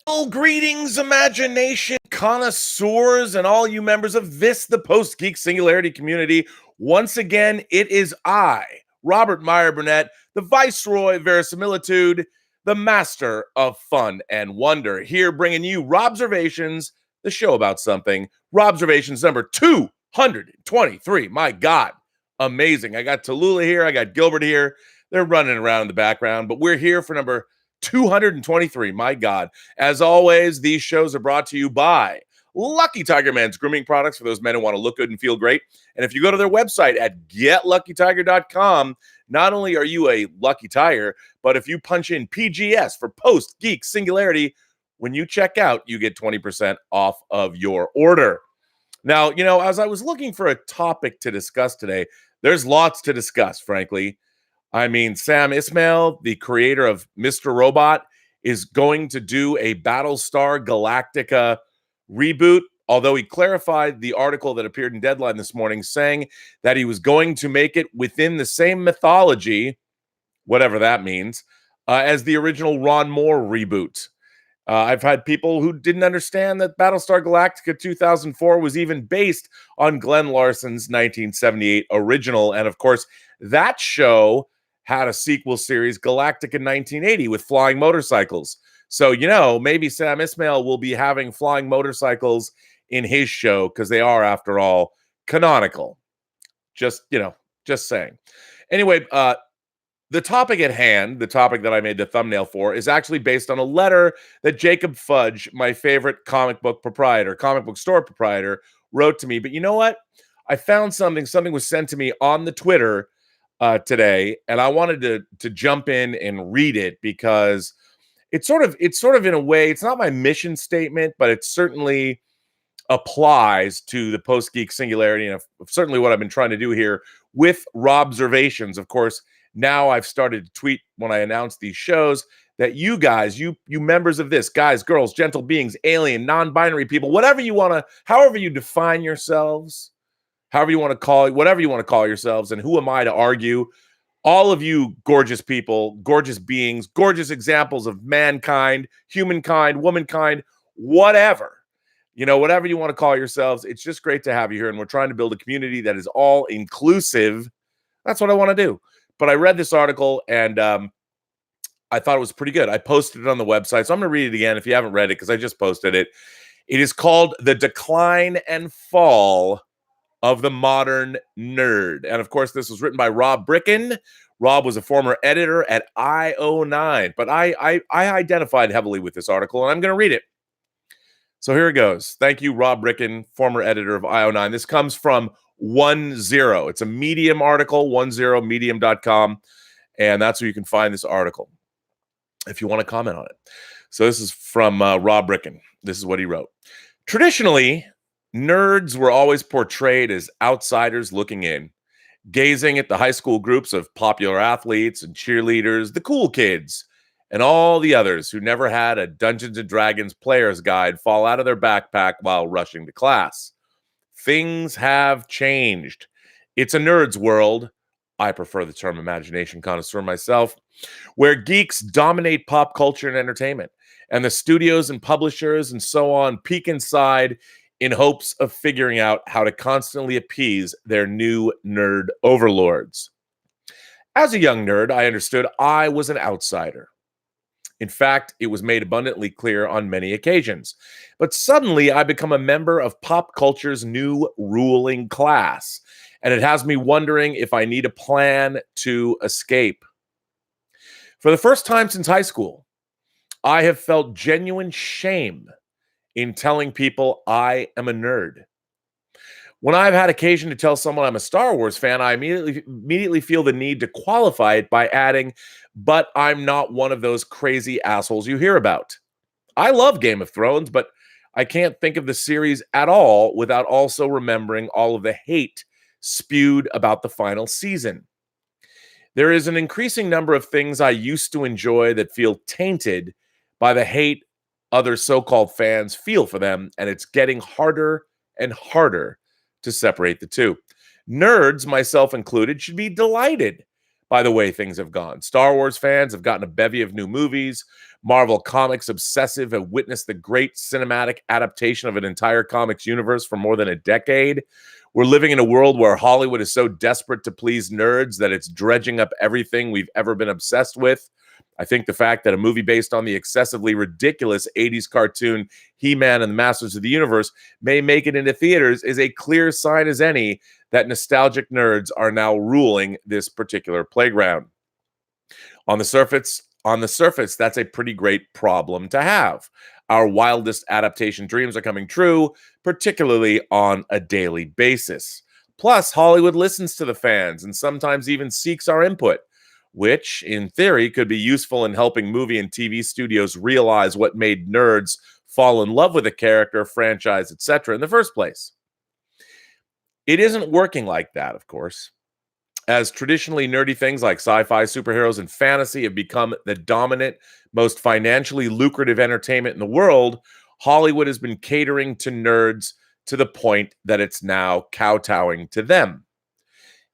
Well, greetings, imagination connoisseurs, and all you members of the Post-Geek Singularity community. Once again, it is I, Robert Meyer Burnett, the Viceroy of Verisimilitude, the Master of Fun and Wonder, here bringing you Robservations, the show about something. Robservations number 223. My God, amazing. I got Tallulah here. I got Gilbert here. They're running around in the background, but we're here for number 223. My God. As always, these shows are brought to you by Lucky Tiger Men's grooming products for those men who want to look good and feel great. And if you go to their website at getluckytiger.com, not only are you a lucky tiger, but if you punch in PGS for Post-Geek Singularity, when you check out, you get 20% off of your order. Now, as I was looking for a topic to discuss today, there's lots to discuss, frankly. I mean, Sam Esmail, the creator of Mr. Robot, is going to do a Battlestar Galactica reboot, although he clarified the article that appeared in Deadline this morning saying that he was going to make it within the same mythology, whatever that means, as the original Ron Moore reboot. I've had people who didn't understand that Battlestar Galactica 2004 was even based on Glenn Larson's 1978 original. And of course, that show had a sequel series, Galactica 1980, with flying motorcycles. So, maybe Sam Esmail will be having flying motorcycles in his show because they are, after all, canonical. Just saying. Anyway, the topic at hand, the topic that I made the thumbnail for, is actually based on a letter that Jacob Fudge, my favorite comic book store proprietor, wrote to me. But you know what? I found something. Something was sent to me on the Twitter today, and I wanted to jump in and read it because it's sort of in a way, it's not my mission statement, but it certainly applies to the Post-Geek Singularity and certainly what I've been trying to do here with Robservations. Of course, now I've started to tweet when I announce these shows that you guys, you members of this, guys, girls, gentle beings, alien, non-binary people, whatever you want to, however you define yourselves, however you want to call it, whatever you want to call yourselves, and who am I to argue? All of you gorgeous people, gorgeous beings, gorgeous examples of mankind, humankind, womankind, whatever. Whatever you want to call yourselves, it's just great to have you here, and we're trying to build a community that is all inclusive. That's what I want to do. But I read this article, and I thought it was pretty good. I posted it on the website, so I'm going to read it again if you haven't read it, because I just posted it. It is called The Decline and Fall of the Modern Nerd. And of course, this was written by Rob Bricken. Rob was a former editor at IO9, but I identified heavily with this article, and I'm going to read it. So here it goes. Thank you, Rob Bricken, former editor of IO9. This comes from 10. It's a Medium article, 10medium.com, and that's where you can find this article if you want to comment on it. So this is from Rob Bricken. This is what he wrote. Traditionally, nerds were always portrayed as outsiders looking in, gazing at the high school groups of popular athletes and cheerleaders, the cool kids, and all the others who never had a Dungeons & Dragons player's guide fall out of their backpack while rushing to class. Things have changed. It's a nerd's world. I prefer the term imagination connoisseur myself, where geeks dominate pop culture and entertainment, and the studios and publishers and so on peek inside in hopes of figuring out how to constantly appease their new nerd overlords. As a young nerd, I understood I was an outsider. In fact, it was made abundantly clear on many occasions. But suddenly, I become a member of pop culture's new ruling class, and it has me wondering if I need a plan to escape. For the first time since high school, I have felt genuine shame in telling people I am a nerd. When I've had occasion to tell someone I'm a Star Wars fan, I immediately feel the need to qualify it by adding, but I'm not one of those crazy assholes you hear about. I love Game of Thrones, but I can't think of the series at all without also remembering all of the hate spewed about the final season. There is an increasing number of things I used to enjoy that feel tainted by the hate other so-called fans feel for them, and it's getting harder and harder to separate the two. Nerds, myself included, should be delighted by the way things have gone. Star Wars fans have gotten a bevy of new movies. Marvel Comics obsessive have witnessed the great cinematic adaptation of an entire comics universe for more than a decade. We're living in a world where Hollywood is so desperate to please nerds that it's dredging up everything we've ever been obsessed with. I think the fact that a movie based on the excessively ridiculous 80s cartoon He-Man and the Masters of the Universe may make it into theaters is a clear sign as any that nostalgic nerds are now ruling this particular playground. On the surface, that's a pretty great problem to have. Our wildest adaptation dreams are coming true, particularly on a daily basis. Plus, Hollywood listens to the fans and sometimes even seeks our input, which, in theory, could be useful in helping movie and TV studios realize what made nerds fall in love with a character, franchise, etc. in the first place. It isn't working like that, of course. As traditionally nerdy things like sci-fi, superheroes, and fantasy have become the dominant, most financially lucrative entertainment in the world, Hollywood has been catering to nerds to the point that it's now kowtowing to them.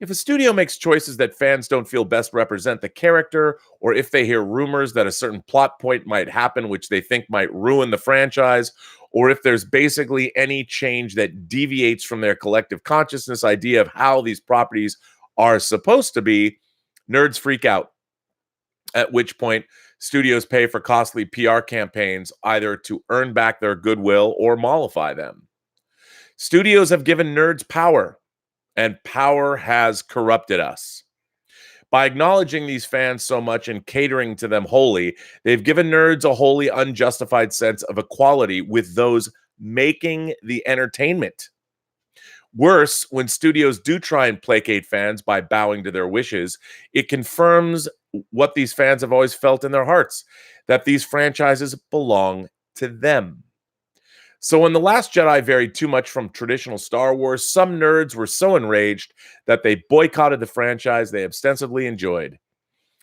If a studio makes choices that fans don't feel best represent the character, or if they hear rumors that a certain plot point might happen which they think might ruin the franchise, or if there's basically any change that deviates from their collective consciousness idea of how these properties are supposed to be, nerds freak out. At which point, studios pay for costly PR campaigns either to earn back their goodwill or mollify them. Studios have given nerds power, and power has corrupted us. By acknowledging these fans so much and catering to them wholly, they've given nerds a wholly unjustified sense of equality with those making the entertainment. Worse, when studios do try and placate fans by bowing to their wishes, it confirms what these fans have always felt in their hearts, that these franchises belong to them. So when The Last Jedi varied too much from traditional Star Wars, some nerds were so enraged that they boycotted the franchise they ostensibly enjoyed.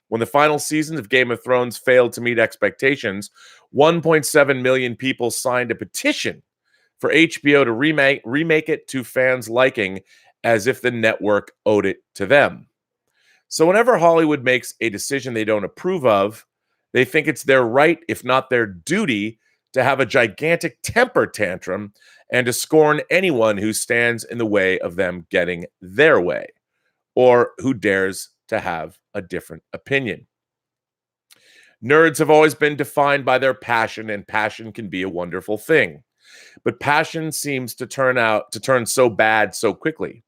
When the final seasons of Game of Thrones failed to meet expectations, 1.7 million people signed a petition for HBO to remake it to fans' liking, as if the network owed it to them. So whenever Hollywood makes a decision they don't approve of, they think it's their right, if not their duty, to have a gigantic temper tantrum and to scorn anyone who stands in the way of them getting their way, or who dares to have a different opinion. Nerds have always been defined by their passion, and passion can be a wonderful thing. But passion seems to turn so bad so quickly.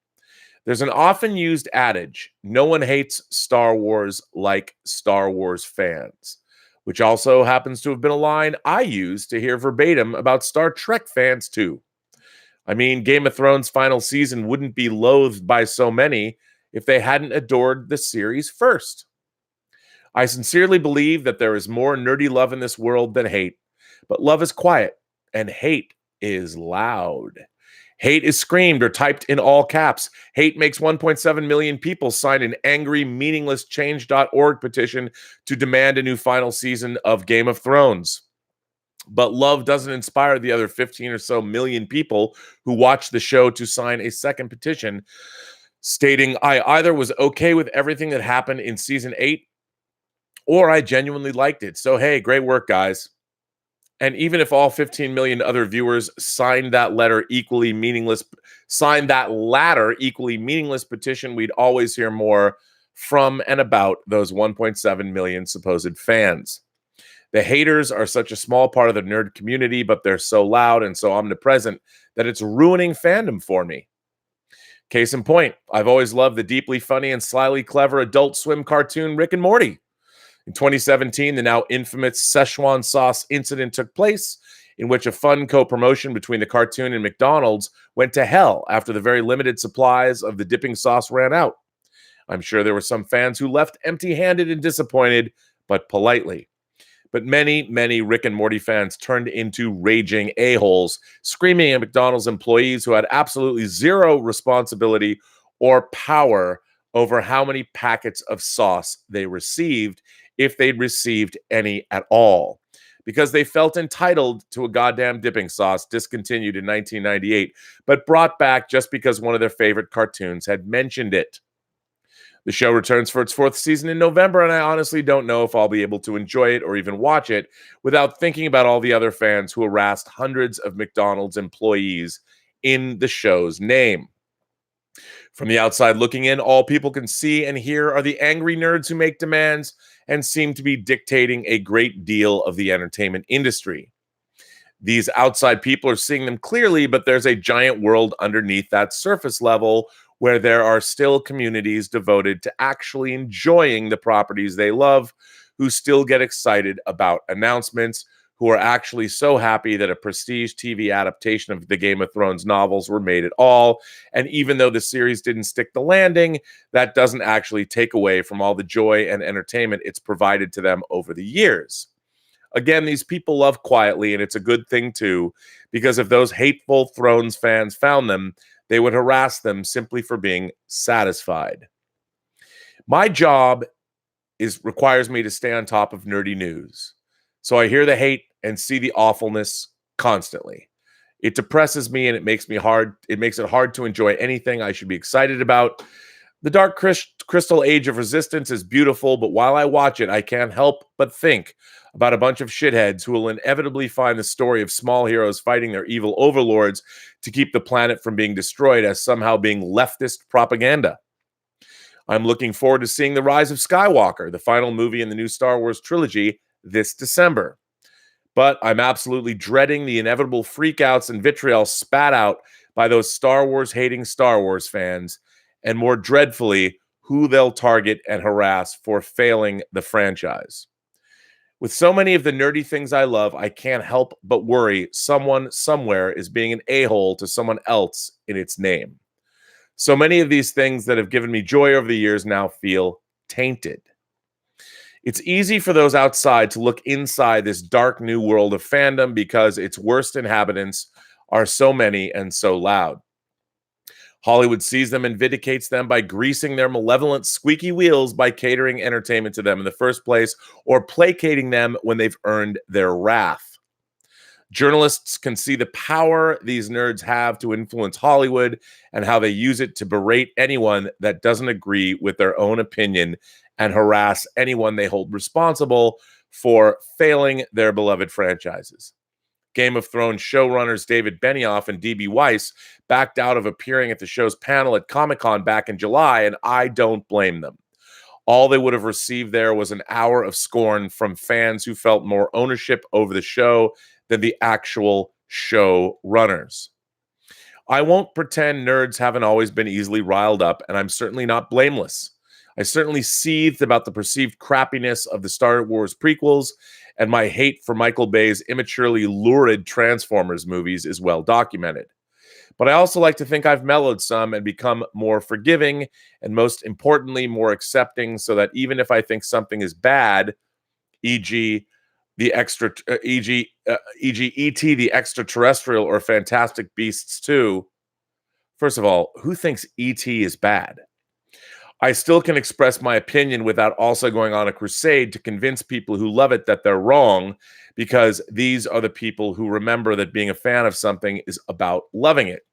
There's an often used adage, no one hates Star Wars like Star Wars fans, which also happens to have been a line I used to hear verbatim about Star Trek fans too. I mean, Game of Thrones' final season wouldn't be loathed by so many if they hadn't adored the series first. I sincerely believe that there is more nerdy love in this world than hate, but love is quiet and hate is loud. Hate is screamed or typed in all caps. Hate makes 1.7 million people sign an angry, meaningless change.org petition to demand a new final season of Game of Thrones. But love doesn't inspire the other 15 or so million people who watch the show to sign a second petition stating, I either was okay with everything that happened in season 8 or I genuinely liked it. So, hey, great work, guys. And even if all 15 million other viewers signed that latter equally meaningless petition, we'd always hear more from and about those 1.7 million supposed fans. The haters are such a small part of the nerd community, but they're so loud and so omnipresent that it's ruining fandom for me. Case in point, I've always loved the deeply funny and slyly clever Adult Swim cartoon Rick and Morty. In 2017, the now infamous Szechuan sauce incident took place, in which a fun co-promotion between the cartoon and McDonald's went to hell after the very limited supplies of the dipping sauce ran out. I'm sure there were some fans who left empty-handed and disappointed, but politely. But many, many Rick and Morty fans turned into raging a-holes, screaming at McDonald's employees who had absolutely zero responsibility or power over how many packets of sauce they received, if they'd received any at all, because they felt entitled to a goddamn dipping sauce discontinued in 1998, but brought back just because one of their favorite cartoons had mentioned it. The show returns for its fourth season in November, and I honestly don't know if I'll be able to enjoy it or even watch it without thinking about all the other fans who harassed hundreds of McDonald's employees in the show's name. From the outside looking in, all people can see and hear are the angry nerds who make demands and seem to be dictating a great deal of the entertainment industry. These outside people are seeing them clearly, but there's a giant world underneath that surface level where there are still communities devoted to actually enjoying the properties they love, who still get excited about announcements, who are actually so happy that a prestige TV adaptation of the Game of Thrones novels were made at all. And even though the series didn't stick the landing, that doesn't actually take away from all the joy and entertainment it's provided to them over the years. Again, these people love quietly, and it's a good thing too, because if those hateful Thrones fans found them, they would harass them simply for being satisfied. My job requires me to stay on top of nerdy news. So I hear the hate and see the awfulness constantly. It depresses me and it makes it hard to enjoy anything I should be excited about. The Dark Crystal Age of Resistance is beautiful, but while I watch it, I can't help but think about a bunch of shitheads who will inevitably find the story of small heroes fighting their evil overlords to keep the planet from being destroyed as somehow being leftist propaganda. I'm looking forward to seeing The Rise of Skywalker, the final movie in the new Star Wars trilogy, this December. But I'm absolutely dreading the inevitable freakouts and vitriol spat out by those Star Wars hating Star Wars fans, and more dreadfully, who they'll target and harass for failing the franchise. With so many of the nerdy things I love, I can't help but worry someone somewhere is being an a-hole to someone else in its name. So many of these things that have given me joy over the years now feel tainted. It's easy for those outside to look inside this dark new world of fandom because its worst inhabitants are so many and so loud. Hollywood sees them and vindicates them by greasing their malevolent squeaky wheels by catering entertainment to them in the first place or placating them when they've earned their wrath. Journalists can see the power these nerds have to influence Hollywood and how they use it to berate anyone that doesn't agree with their own opinion and harass anyone they hold responsible for failing their beloved franchises. Game of Thrones showrunners David Benioff and D.B. Weiss backed out of appearing at the show's panel at Comic-Con back in July, and I don't blame them. All they would have received there was an hour of scorn from fans who felt more ownership over the show than the actual show runners. I won't pretend nerds haven't always been easily riled up, and I'm certainly not blameless. I certainly seethed about the perceived crappiness of the Star Wars prequels, and my hate for Michael Bay's immaturely lurid Transformers movies is well documented. But I also like to think I've mellowed some and become more forgiving, and most importantly, more accepting, so that even if I think something is bad, e.g., E.T. the Extraterrestrial or Fantastic Beasts 2, first of all, who thinks E.T. is bad? I still can express my opinion without also going on a crusade to convince people who love it that they're wrong, because these are the people who remember that being a fan of something is about loving it.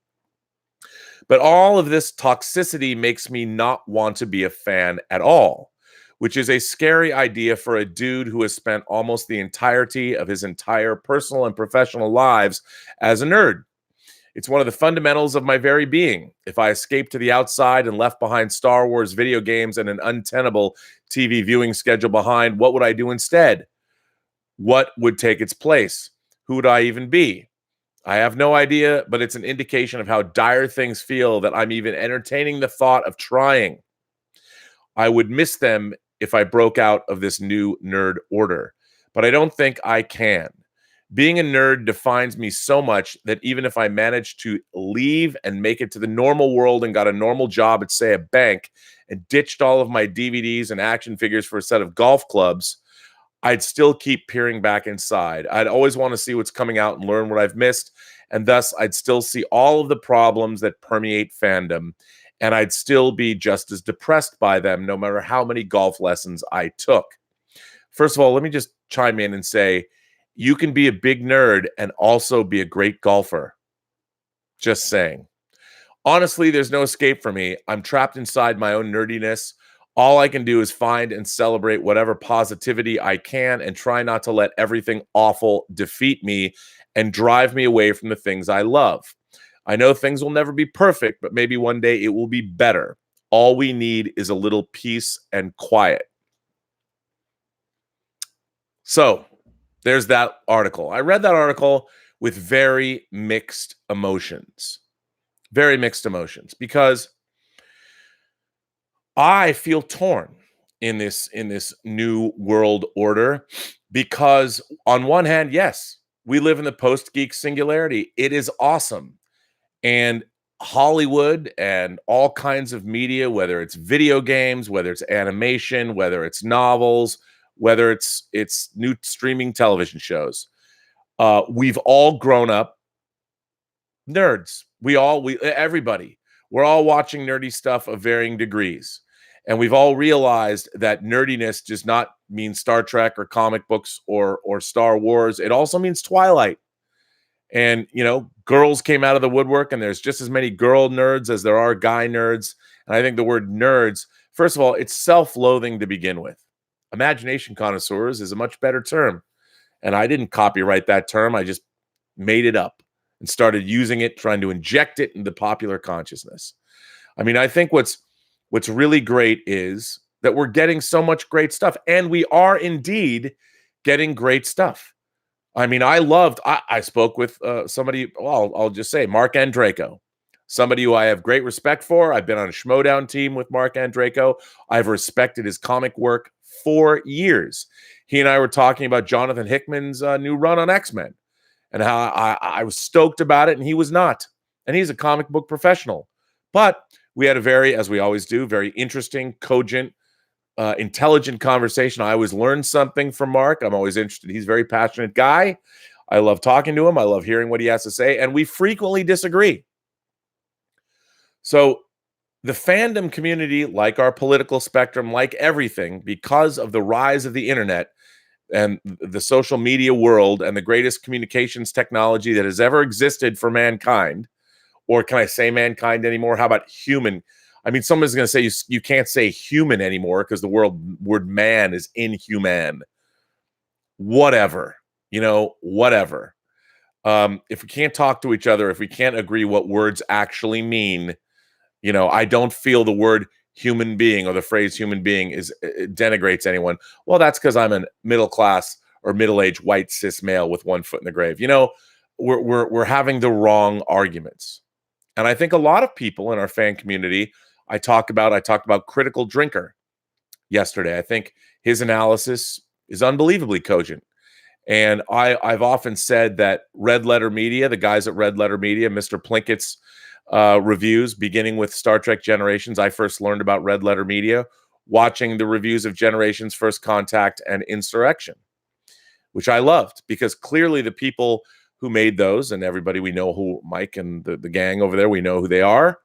But all of this toxicity makes me not want to be a fan at all, which is a scary idea for a dude who has spent almost the entirety of his entire personal and professional lives as a nerd. It's one of the fundamentals of my very being. If I escaped to the outside and left behind Star Wars video games and an untenable TV viewing schedule behind, what would I do instead? What would take its place? Who would I even be? I have no idea, but it's an indication of how dire things feel that I'm even entertaining the thought of trying. I would miss them if I broke out of this new nerd order, but I don't think I can. Being a nerd defines me so much that even if I managed to leave and make it to the normal world and got a normal job at, say, a bank and ditched all of my DVDs and action figures for a set of golf clubs, I'd still keep peering back inside. I'd always want to see what's coming out and learn what I've missed, and thus I'd still see all of the problems that permeate fandom, and I'd still be just as depressed by them no matter how many golf lessons I took. First of all, let me just chime in and say, you can be a big nerd and also be a great golfer. Just saying. Honestly, there's no escape for me. I'm trapped inside my own nerdiness. All I can do is find and celebrate whatever positivity I can and try not to let everything awful defeat me and drive me away from the things I love. I know things will never be perfect, but maybe one day it will be better. All we need is a little peace and quiet. So there's that article. I read that article with very mixed emotions. Very mixed emotions because I feel torn in this new world order because on one hand, yes, we live in the post-geek singularity. It is awesome. And Hollywood and all kinds of media, whether it's video games, whether it's animation, whether it's novels, whether it's new streaming television shows, we've all grown up nerds. Everybody, we're all watching nerdy stuff of varying degrees. And we've all realized that nerdiness does not mean Star Trek or comic books or Star Wars. It also means Twilight. And, girls came out of the woodwork, and there's just as many girl nerds as there are guy nerds. And I think the word nerds, first of all, it's self-loathing to begin with. Imagination connoisseurs is a much better term. And I didn't copyright that term. I just made it up and started using it, trying to inject it into popular consciousness. I mean, I think what's really great is that we're getting so much great stuff, and we are indeed getting great stuff. I mean, I spoke with somebody, well, I'll just say Mark Andreyko, somebody who I have great respect for. I've been on a Schmodown team with Mark Andreyko. I've respected his comic work for years. He and I were talking about Jonathan Hickman's new run on X-Men and how I was stoked about it, and he was not. And he's a comic book professional. But we had a very, as we always do, very interesting, cogent, intelligent conversation. I always learn something from Mark. I'm always interested. He's a very passionate guy. I love talking to him. I love hearing what he has to say. And we frequently disagree. So the fandom community, like our political spectrum, like everything, because of the rise of the internet and the social media world and the greatest communications technology that has ever existed for mankind, or can I say mankind anymore? How about human? I mean, someone's going to say you can't say human anymore because the word man is inhuman. Whatever, whatever. If we can't talk to each other, if we can't agree what words actually mean, I don't feel the word human being or the phrase human being denigrates anyone. Well, that's because I'm a middle class or middle-aged white cis male with one foot in the grave. We're having the wrong arguments. And I think a lot of people in our fan community, I talked about Critical Drinker yesterday. I think his analysis is unbelievably cogent. And I've often said that Red Letter Media, the guys at Red Letter Media, Mr. Plinkett's reviews, beginning with Star Trek Generations. I first learned about Red Letter Media watching the reviews of Generations, First Contact, and Insurrection, which I loved because clearly the people who made those, and everybody we know who, Mike and the gang over there, we know who they are.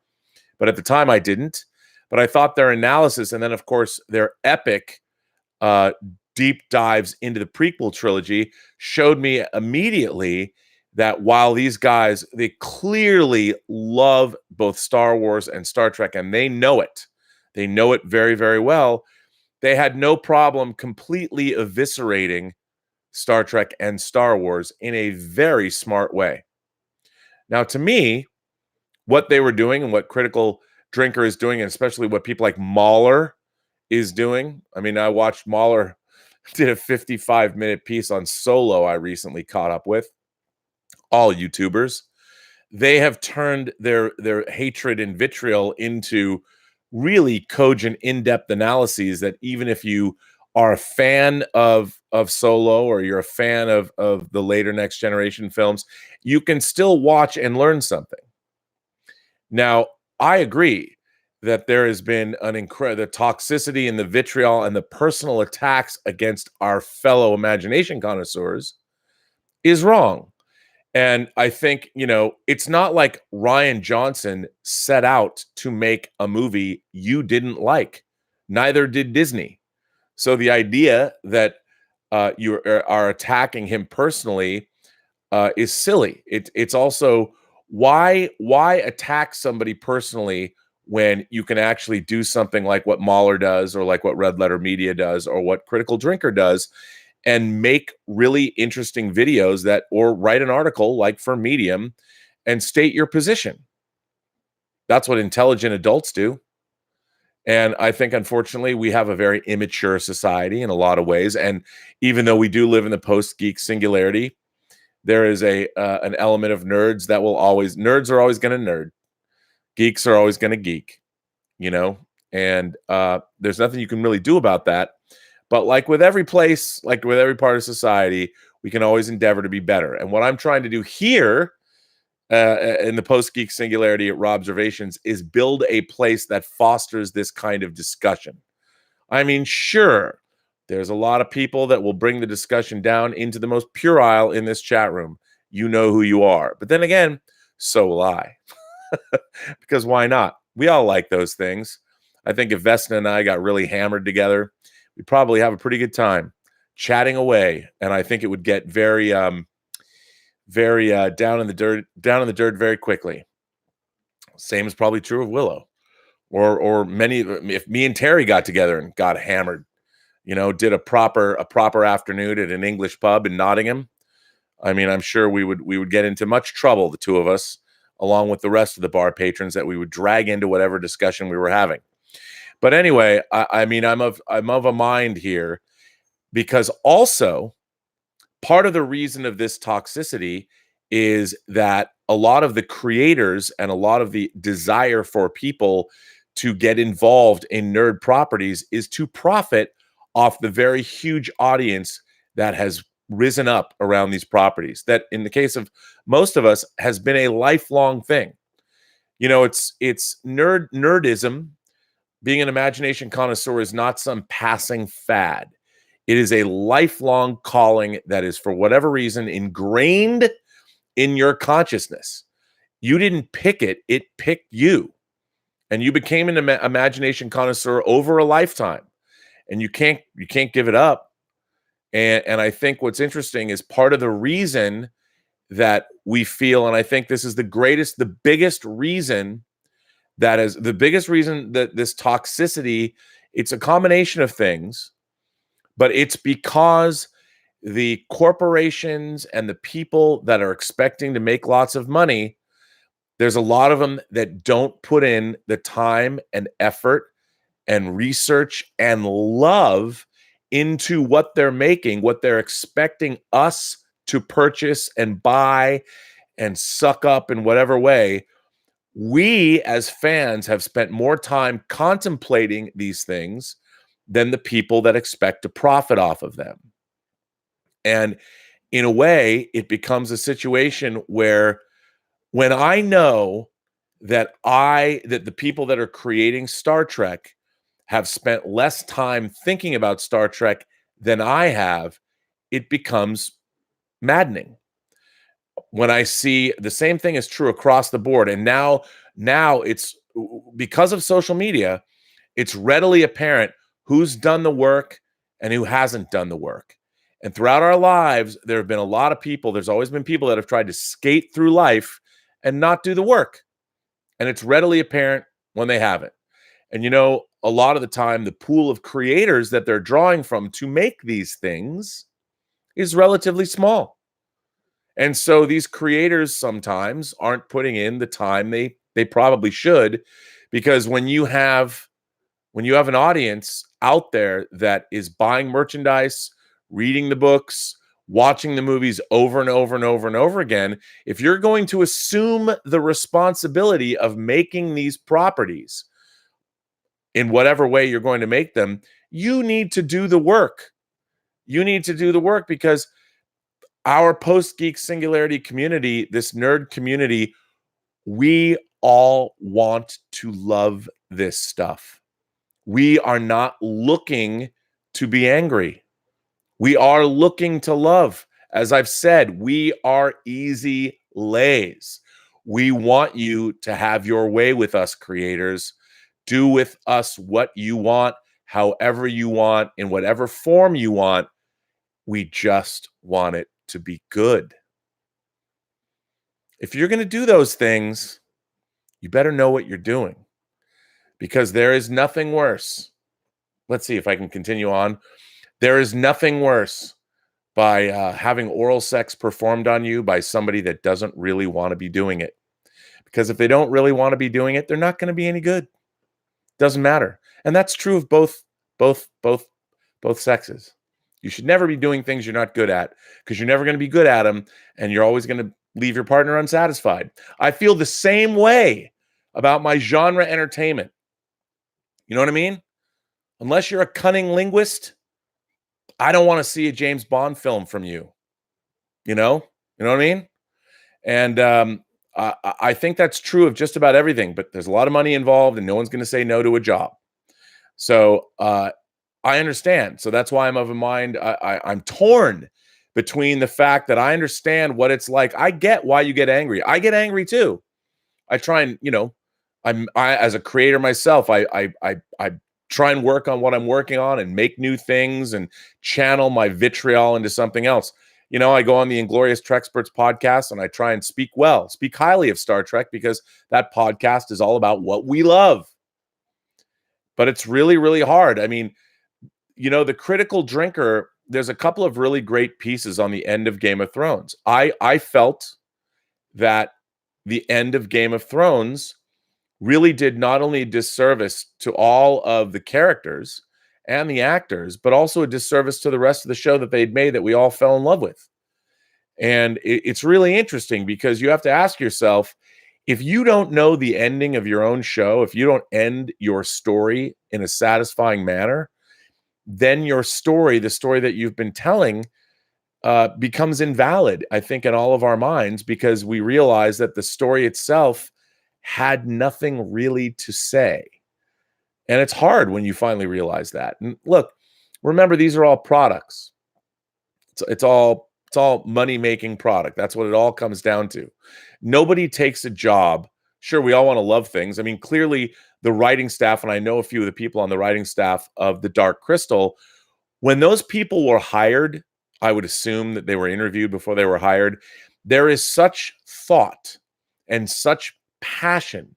But at the time I didn't. But I thought their analysis, and then of course their epic deep dives into the prequel trilogy showed me immediately that while these guys, they clearly love both Star Wars and Star Trek, and they know it very, very well, they had no problem completely eviscerating Star Trek and Star Wars in a very smart way. Now, to me, what they were doing and what Critical Drinker is doing, and especially what people like Mahler is doing. I mean, I watched Mahler did a 55-minute piece on Solo I recently caught up with. All YouTubers. They have turned their hatred and vitriol into really cogent, in-depth analyses that even if you are a fan of Solo or you're a fan of the later Next Generation films, you can still watch and learn something. Now, I agree that there has been the toxicity and the vitriol and the personal attacks against our fellow imagination connoisseurs is wrong. And I think, it's not like Rian Johnson set out to make a movie you didn't like. Neither did Disney. So the idea that you are attacking him personally is silly. It's also why attack somebody personally when you can actually do something like what Mahler does, or like what Red Letter Media does, or what Critical Drinker does, and make really interesting videos or write an article like for Medium and state your position. That's what intelligent adults do. And I think, unfortunately, we have a very immature society in a lot of ways. And even though we do live in the post-geek singularity, there is an element of nerds that nerds are always going to nerd. Geeks are always going to geek, and there's nothing you can really do about that. But like with every place, like with every part of society, we can always endeavor to be better. And what I'm trying to do here in the post-geek singularity at Robservations is build a place that fosters this kind of discussion. I mean, sure, there's a lot of people that will bring the discussion down into the most puerile in this chat room. You know who you are. But then again, so will I. Because why not? We all like those things. I think if Vesna and I got really hammered together, we'd probably have a pretty good time chatting away. And I think it would get very down in the dirt very quickly. Same is probably true of Willow, or many. If me and Terry got together and got hammered, did a proper afternoon at an English pub in Nottingham, I mean, I'm sure we would get into much trouble, the two of us, along with the rest of the bar patrons that we would drag into whatever discussion we were having. But anyway, I mean, I'm of a mind here, because also part of the reason of this toxicity is that a lot of the creators and a lot of the desire for people to get involved in nerd properties is to profit off the very huge audience that has risen up around these properties, that in the case of most of us has been a lifelong thing. It's nerdism. Being an imagination connoisseur is not some passing fad. It is a lifelong calling that is, for whatever reason, ingrained in your consciousness. You didn't pick it, it picked you. And you became an imagination connoisseur over a lifetime. And you can't give it up. And I think what's interesting is part of the reason that we feel, and I think this is the biggest reason that this toxicity, it's a combination of things, but it's because the corporations and the people that are expecting to make lots of money, there's a lot of them that don't put in the time and effort and research and love into what they're making, what they're expecting us to purchase and buy and suck up in whatever way. We as fans have spent more time contemplating these things than the people that expect to profit off of them. And in a way, it becomes a situation where, when I know that the people that are creating Star Trek have spent less time thinking about Star Trek than I have, it becomes maddening. When I see the same thing is true across the board. And now it's because of social media, it's readily apparent who's done the work and who hasn't done the work. And throughout our lives, there have been a lot of people. There's always been people that have tried to skate through life and not do the work. And it's readily apparent when they haven't. And a lot of the time, the pool of creators that they're drawing from to make these things is relatively small. And so these creators sometimes aren't putting in the time they probably should, because when you have an audience out there that is buying merchandise, reading the books, watching the movies over and over and over and over again, if you're going to assume the responsibility of making these properties in whatever way you're going to make them, you need to do the work. You need to do the work, because our post-geek singularity community, this nerd community, we all want to love this stuff. We are not looking to be angry. We are looking to love. As I've said, we are easy lays. We want you to have your way with us, creators. Do with us what you want, however you want, in whatever form you want. We just want it to be good. If you're going to do those things, you better know what you're doing. because there is nothing worse. Let's see if I can continue on. There is nothing worse by having oral sex performed on you by somebody that doesn't really want to be doing it. Because if they don't really want to be doing it, they're not going to be any good. Doesn't matter. And that's true of both sexes. You should never be doing things you're not good at, because you're never going to be good at them, and you're always going to leave your partner unsatisfied. I feel the same way about my genre entertainment. You know what I mean? Unless you're a cunning linguist, I don't want to see a James Bond film from you. You know what I mean? And I think that's true of just about everything, but there's a lot of money involved and no one's going to say no to a job. So I understand. So that's why I'm of a mind. I'm torn between the fact that I understand what it's like. I get why you get angry. I get angry too. I try and, I as a creator myself, I try and work on what I'm working on and make new things and channel my vitriol into something else. I go on the Inglorious Treksperts podcast and I try and speak highly of Star Trek, because that podcast is all about what we love. But it's really, really hard. I mean, the Critical Drinker, there's a couple of really great pieces on the end of Game of Thrones. I felt that the end of Game of Thrones really did not only a disservice to all of the characters and the actors, but also a disservice to the rest of the show that they'd made that we all fell in love with. And it's really interesting, because you have to ask yourself, if you don't know the ending of your own show, if you don't end your story in a satisfying manner, then your story, the story that you've been telling, becomes invalid, I think, in all of our minds, because we realize that the story itself had nothing really to say. And it's hard when you finally realize that. And look, remember, these are all products. It's all money-making product. That's what it all comes down to. Nobody takes a job. Sure, we all want to love things. I mean, clearly the writing staff, and I know a few of the people on the writing staff of The Dark Crystal, when those people were hired, I would assume that they were interviewed before they were hired. There is such thought and such passion,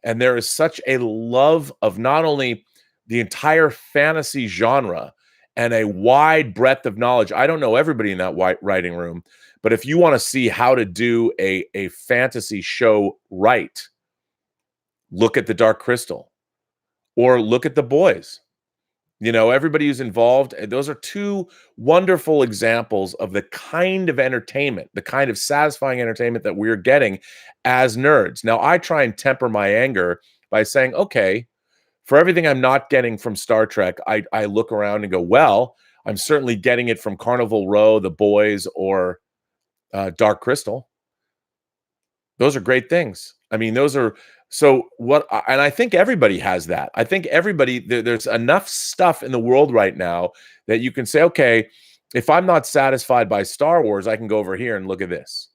and there is such a love of not only the entire fantasy genre and a wide breadth of knowledge. I don't know everybody in that writing room, but if you want to see how to do a fantasy show right, look at The Dark Crystal or look at The Boys. Everybody who's involved, those are two wonderful examples of the kind of entertainment, the kind of satisfying entertainment that we're getting as nerds. Now, I try and temper my anger by saying, okay, for everything I'm not getting from Star Trek, I look around and go, well, I'm certainly getting it from Carnival Row, The Boys, or Dark Crystal. Those are great things. I mean, those are... So what, and I think everybody has that. I think everybody, there's enough stuff in the world right now that you can say, okay, if I'm not satisfied by Star Wars, I can go over here and look at this.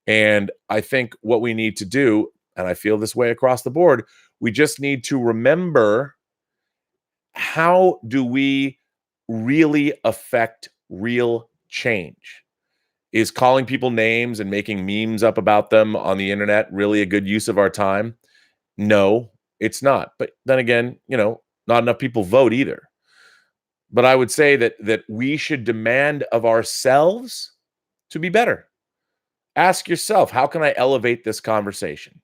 And I think what we need to do, and I feel this way across the board, we just need to remember, how do we really affect real change? Is calling people names and making memes up about them on the internet really a good use of our time? No, it's not. But then again, not enough people vote either. But I would say that we should demand of ourselves to be better. Ask yourself, how can I elevate this conversation?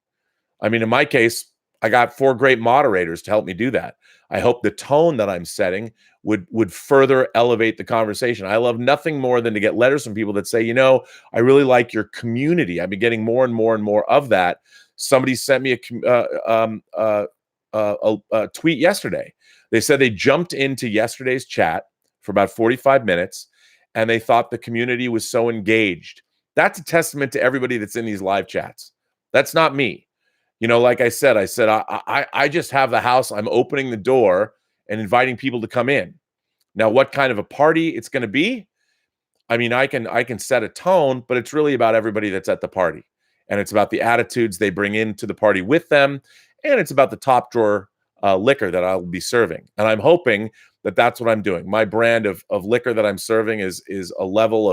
I mean, in my case, I got 4 great moderators to help me do that. I hope the tone that I'm setting would further elevate the conversation. I love nothing more than to get letters from people that say, I really like your community. I've been getting more and more and more of that. Somebody sent me a tweet yesterday. They said they jumped into yesterday's chat for about 45 minutes, and they thought the community was so engaged. That's a testament to everybody that's in these live chats. That's not me. Like I said, I just have the house. I'm opening the door and inviting people to come in. Now, what kind of a party it's going to be? I mean, I can set a tone, but it's really about everybody that's at the party. And it's about the attitudes they bring into the party with them. And it's about the top drawer liquor that I'll be serving. And I'm hoping that that's what I'm doing. My brand of liquor that I'm serving is a level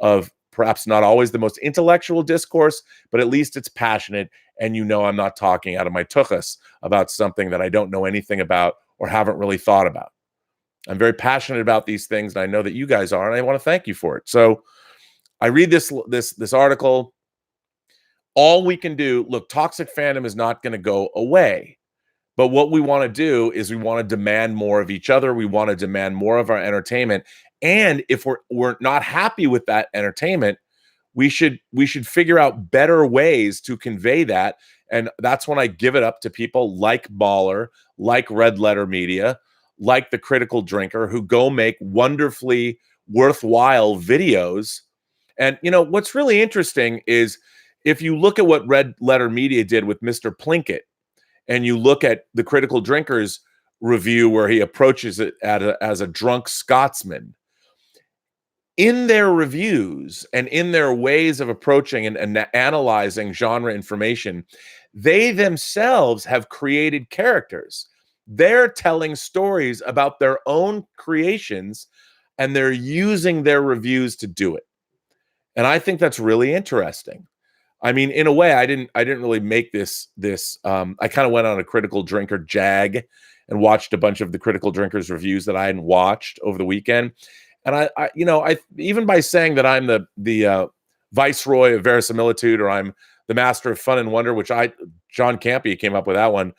of perhaps not always the most intellectual discourse, but at least it's passionate. And I'm not talking out of my tuchus about something that I don't know anything about or haven't really thought about. I'm very passionate about these things, and I know that you guys are, and I want to thank you for it. So I read this article. All we can do, look, toxic fandom is not going to go away. But what we want to do is we want to demand more of each other. We want to demand more of our entertainment. And if we're not happy with that entertainment, we should figure out better ways to convey that. And that's when I give it up to people like Baller, like Red Letter Media, like The Critical Drinker, who go make wonderfully worthwhile videos. And what's really interesting is if you look at what Red Letter Media did with Mr. Plinkett, and you look at The Critical Drinker's review where he approaches it as a drunk Scotsman, in their reviews and in their ways of approaching and analyzing genre information, they themselves have created characters. They're telling stories about their own creations, and they're using their reviews to do it. And I think that's really interesting. I mean, in a way, I didn't really make this. I kind of went on a Critical Drinker jag and watched a bunch of the Critical Drinkers reviews that I hadn't watched over the weekend. And I even by saying that I'm the viceroy of verisimilitude, or I'm the master of fun and wonder, which John Campea came up with that one.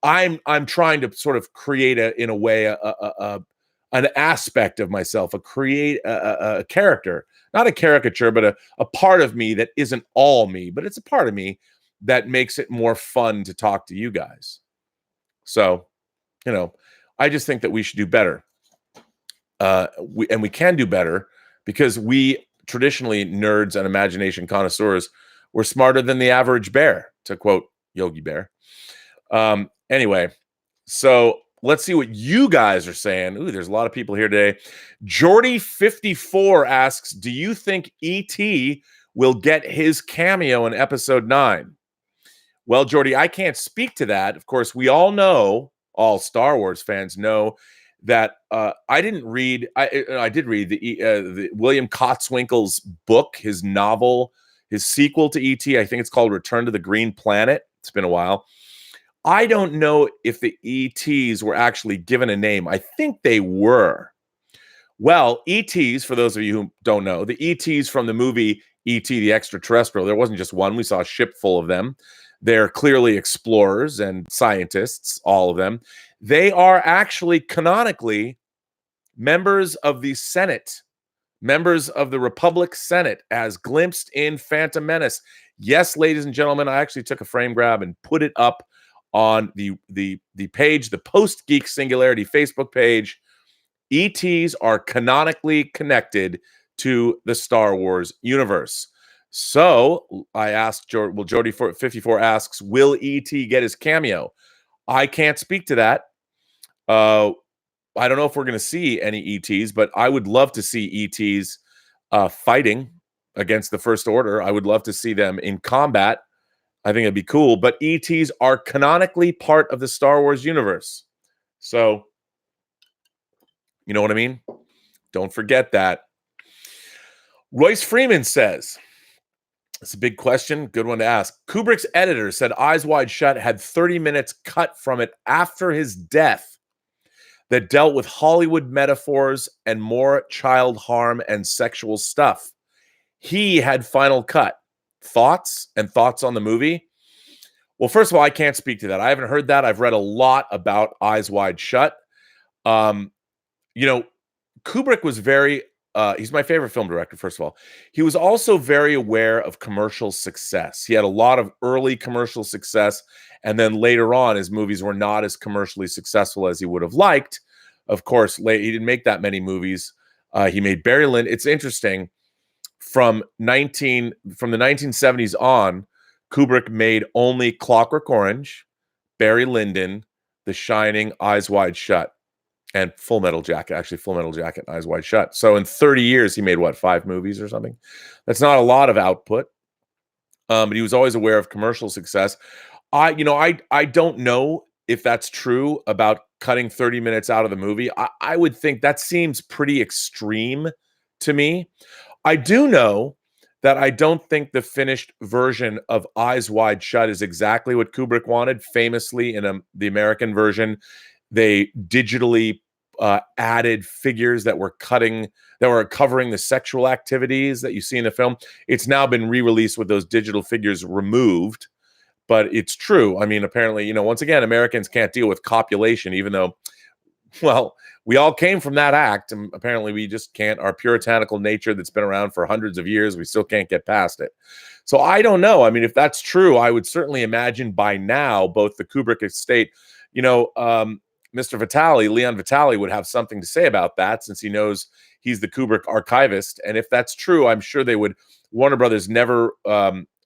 I'm trying to sort of create in a way an aspect of myself, a character, not a caricature, but a part of me that isn't all me, but it's a part of me that makes it more fun to talk to you guys. So, I just think that we should do better. We can do better because we traditionally, nerds and imagination connoisseurs, we're smarter than the average bear, to quote Yogi Bear. Anyway, so let's see what you guys are saying. Ooh, there's a lot of people here today. Jordy54 asks, do you think E.T. will get his cameo in episode 9? Well, Jordy, I can't speak to that. Of course, we all know, all Star Wars fans know, that I didn't read. I did read the William Kotzwinkle's book, his novel, his sequel to E.T. I think it's called Return to the Green Planet. It's been a while. I don't know if the ETs were actually given a name. I think they were. Well, ETs, for those of you who don't know, the ETs from the movie E.T. the Extraterrestrial, there wasn't just one. We saw a ship full of them. They're clearly explorers and scientists, all of them. They are actually canonically members of the Senate, members of the Republic Senate, as glimpsed in Phantom Menace. Yes, ladies and gentlemen, I actually took a frame grab and put it up on the page, the Post-Geek Singularity Facebook page. ETs are canonically connected to the Star Wars universe. So I asked, Jordy54 asks, will E.T. get his cameo? I can't speak to that. I don't know if we're going to see any ETs, but I would love to see ETs fighting against the First Order. I would love to see them in combat. I think it'd be cool. But ETs are canonically part of the Star Wars universe. So, you know what I mean? Don't forget that. Royce Freeman says, it's a big question. Good one to ask. Kubrick's editor said Eyes Wide Shut had 30 minutes cut from it after his death that dealt with Hollywood metaphors and more child harm and sexual stuff. He had final cut. Thoughts on the movie? Well, first of all, I can't speak to that. I haven't heard that. I've read a lot about Eyes Wide Shut. Kubrick was very, he's my favorite film director, first of all. He was also very aware of commercial success. He had a lot of early commercial success, and then later on, his movies were not as commercially successful as he would have liked. Of course, he didn't make that many movies. He made Barry Lyndon. It's interesting. From the 1970s on, Kubrick made only Clockwork Orange, Barry Lyndon, The Shining, Eyes Wide Shut, and Full Metal Jacket. Actually, Full Metal Jacket and Eyes Wide Shut. So in 30 years, he made, 5 movies or something? That's not a lot of output. But he was always aware of commercial success. I don't know if that's true about cutting 30 minutes out of the movie. I would think that seems pretty extreme to me. I do know that I don't think the finished version of Eyes Wide Shut is exactly what Kubrick wanted. Famously, in the American version, they digitally added figures that were covering the sexual activities that you see in the film. It's now been re-released with those digital figures removed, but it's true. I mean, apparently, once again, Americans can't deal with copulation, even though, well, we all came from that act, and apparently we just can't. Our puritanical nature that's been around for hundreds of years, we still can't get past it. So I don't know. I mean, if that's true, I would certainly imagine by now both the Kubrick estate, Mr. Vitale, Leon Vitale, would have something to say about that, since he knows he's the Kubrick archivist. And if that's true, I'm sure they would. Warner Brothers never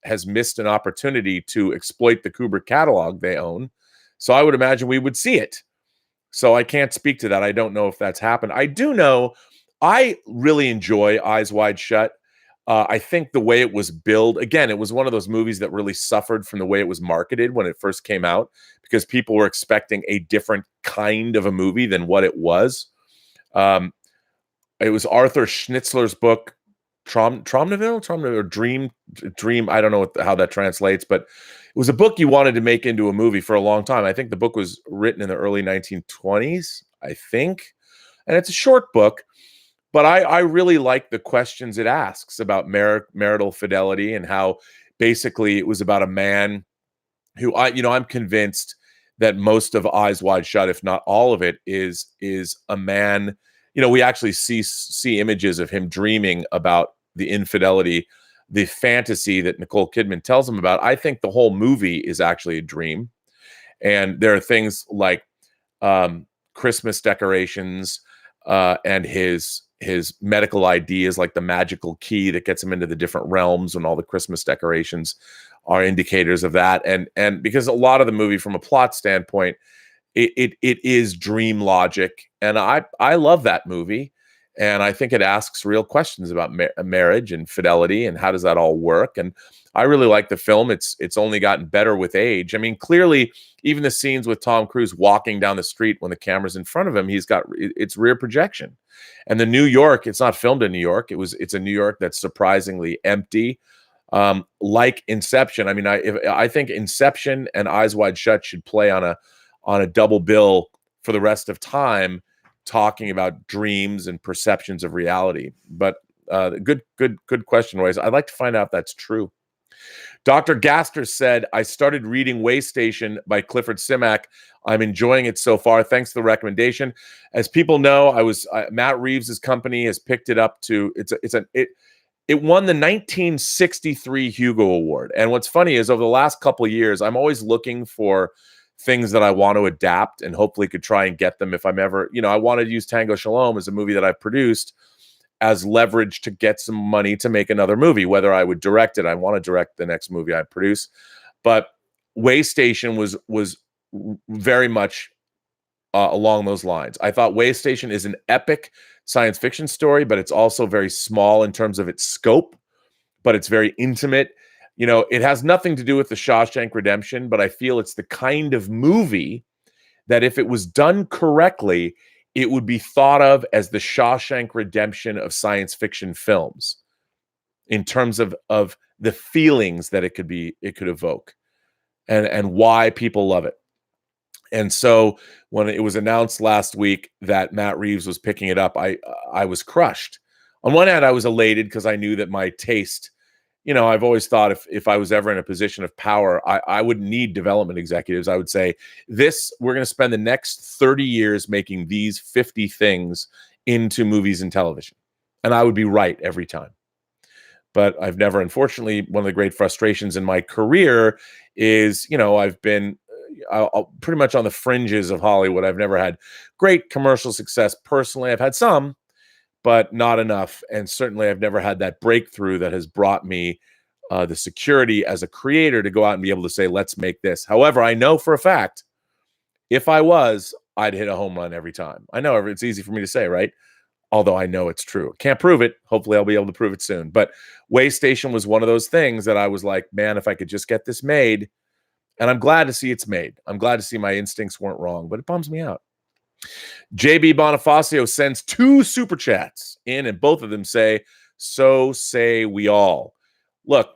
has missed an opportunity to exploit the Kubrick catalog they own. So I would imagine we would see it. So I can't speak to that. I don't know if that's happened. I do know I really enjoy Eyes Wide Shut. I think the way it was billed, again, it was one of those movies that really suffered from the way it was marketed when it first came out, because people were expecting a different kind of a movie than what it was. It was Arthur Schnitzler's book, Tromneville, or Dream. I don't know how that translates, but it was a book he wanted to make into a movie for a long time. I think the book was written in the early 1920s, I think. And it's a short book, but I really like the questions it asks about marital fidelity, and how basically it was about a man who I'm convinced that most of Eyes Wide Shut, if not all of it, is a man. We actually see images of him dreaming about the infidelity, the fantasy that Nicole Kidman tells him about. I think the whole movie is actually a dream. And there are things like Christmas decorations and his medical ideas, like the magical key that gets him into the different realms, and all the Christmas decorations are indicators of that. And because a lot of the movie, from a plot standpoint, it is dream logic. And I love that movie. And I think it asks real questions about marriage and fidelity, and how does that all work. And I really like the film. It's only gotten better with age. I mean, clearly, even the scenes with Tom Cruise walking down the street when the camera's in front of him, it's rear projection. And the New York, it's not filmed in New York. It's a New York that's surprisingly empty, like Inception. I mean, I think Inception and Eyes Wide Shut should play on a double bill for the rest of time, talking about dreams and perceptions of reality. But good question, Royce. I'd like to find out if that's true. Dr. Gaster said, I started reading Way Station by Clifford Simak. I'm enjoying it so far. Thanks for the recommendation. As people know, Matt Reeves' company has picked it up to, it won the 1963 Hugo Award. And what's funny is, over the last couple of years, I'm always looking for things that I want to adapt, and hopefully could try and get them if I'm ever, I wanted to use Tango Shalom as a movie that I produced as leverage to get some money to make another movie, whether I would direct it. I want to direct the next movie I produce. But Way Station was very much along those lines. I thought Way Station is an epic science fiction story, but it's also very small in terms of its scope, but it's very intimate. It has nothing to do with the Shawshank Redemption, but I feel it's the kind of movie that, if it was done correctly, it would be thought of as the Shawshank Redemption of science fiction films, in terms of the feelings that it could evoke, and why people love it. And so when it was announced last week that Matt Reeves was picking it up, I was crushed. On one hand, I was elated because I knew that my taste, I've always thought if I was ever in a position of power, I wouldn't need development executives. I would say, we're going to spend the next 30 years making these 50 things into movies and television. And I would be right every time. But I've never, unfortunately, one of the great frustrations in my career is, I've been pretty much on the fringes of Hollywood. I've never had great commercial success personally. I've had some, but not enough. And certainly I've never had that breakthrough that has brought me the security as a creator to go out and be able to say, let's make this. However, I know for a fact, if I was, I'd hit a home run every time. I know it's easy for me to say, right? Although I know it's true. Can't prove it. Hopefully I'll be able to prove it soon. But Way Station was one of those things that I was like, man, if I could just get this made. And I'm glad to see it's made. I'm glad to see my instincts weren't wrong, but it bums me out. JB Bonifacio sends 2 super chats in, and both of them say, so say we all. look,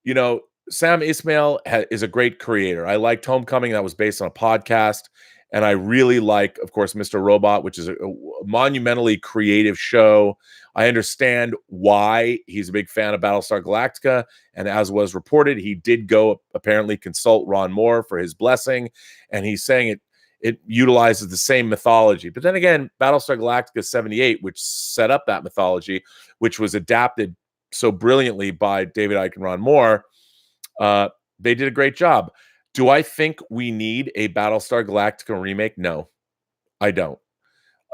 you know, Sam Ismail is a great creator. I liked Homecoming. That was based on a podcast. And I really like, of course, Mr. Robot, which is a monumentally creative show. I understand why he's a big fan of Battlestar Galactica. And as was reported, he did go apparently consult Ron Moore for his blessing. And he's saying it utilizes the same mythology. But then again, Battlestar Galactica 78, which set up that mythology, which was adapted so brilliantly by David Icke and Ron Moore, they did a great job. Do I think we need a Battlestar Galactica remake? No, I don't.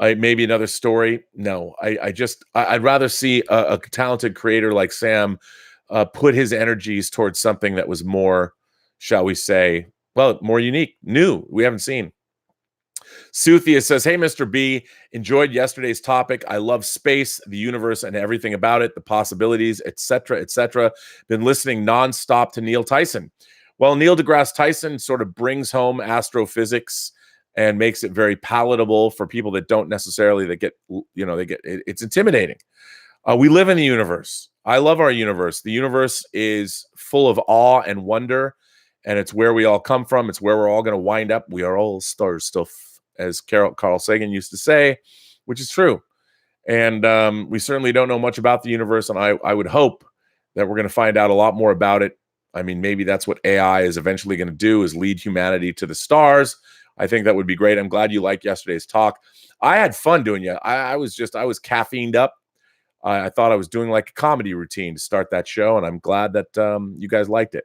Maybe another story? No. I'd rather see a talented creator like Sam put his energies towards something that was more, shall we say, well, more unique, new, we haven't seen. Suthia says, hey, Mr. B, enjoyed yesterday's topic. I love space, the universe, and everything about it, the possibilities, etc., etc. Been listening nonstop to Neil Tyson. Well, Neil deGrasse Tyson sort of brings home astrophysics and makes it very palatable for people that don't necessarily, it's intimidating. We live in the universe. I love our universe. The universe is full of awe and wonder, and it's where we all come from. It's where we're all going to wind up. We are all stars still, as Carl Sagan used to say, which is true. And we certainly don't know much about the universe, and I would hope that we're going to find out a lot more about it. I mean, maybe that's what AI is eventually going to do, is lead humanity to the stars. I think that would be great. I'm glad you liked yesterday's talk. I had fun doing it. I was caffeined up. I thought I was doing like a comedy routine to start that show, and I'm glad that you guys liked it.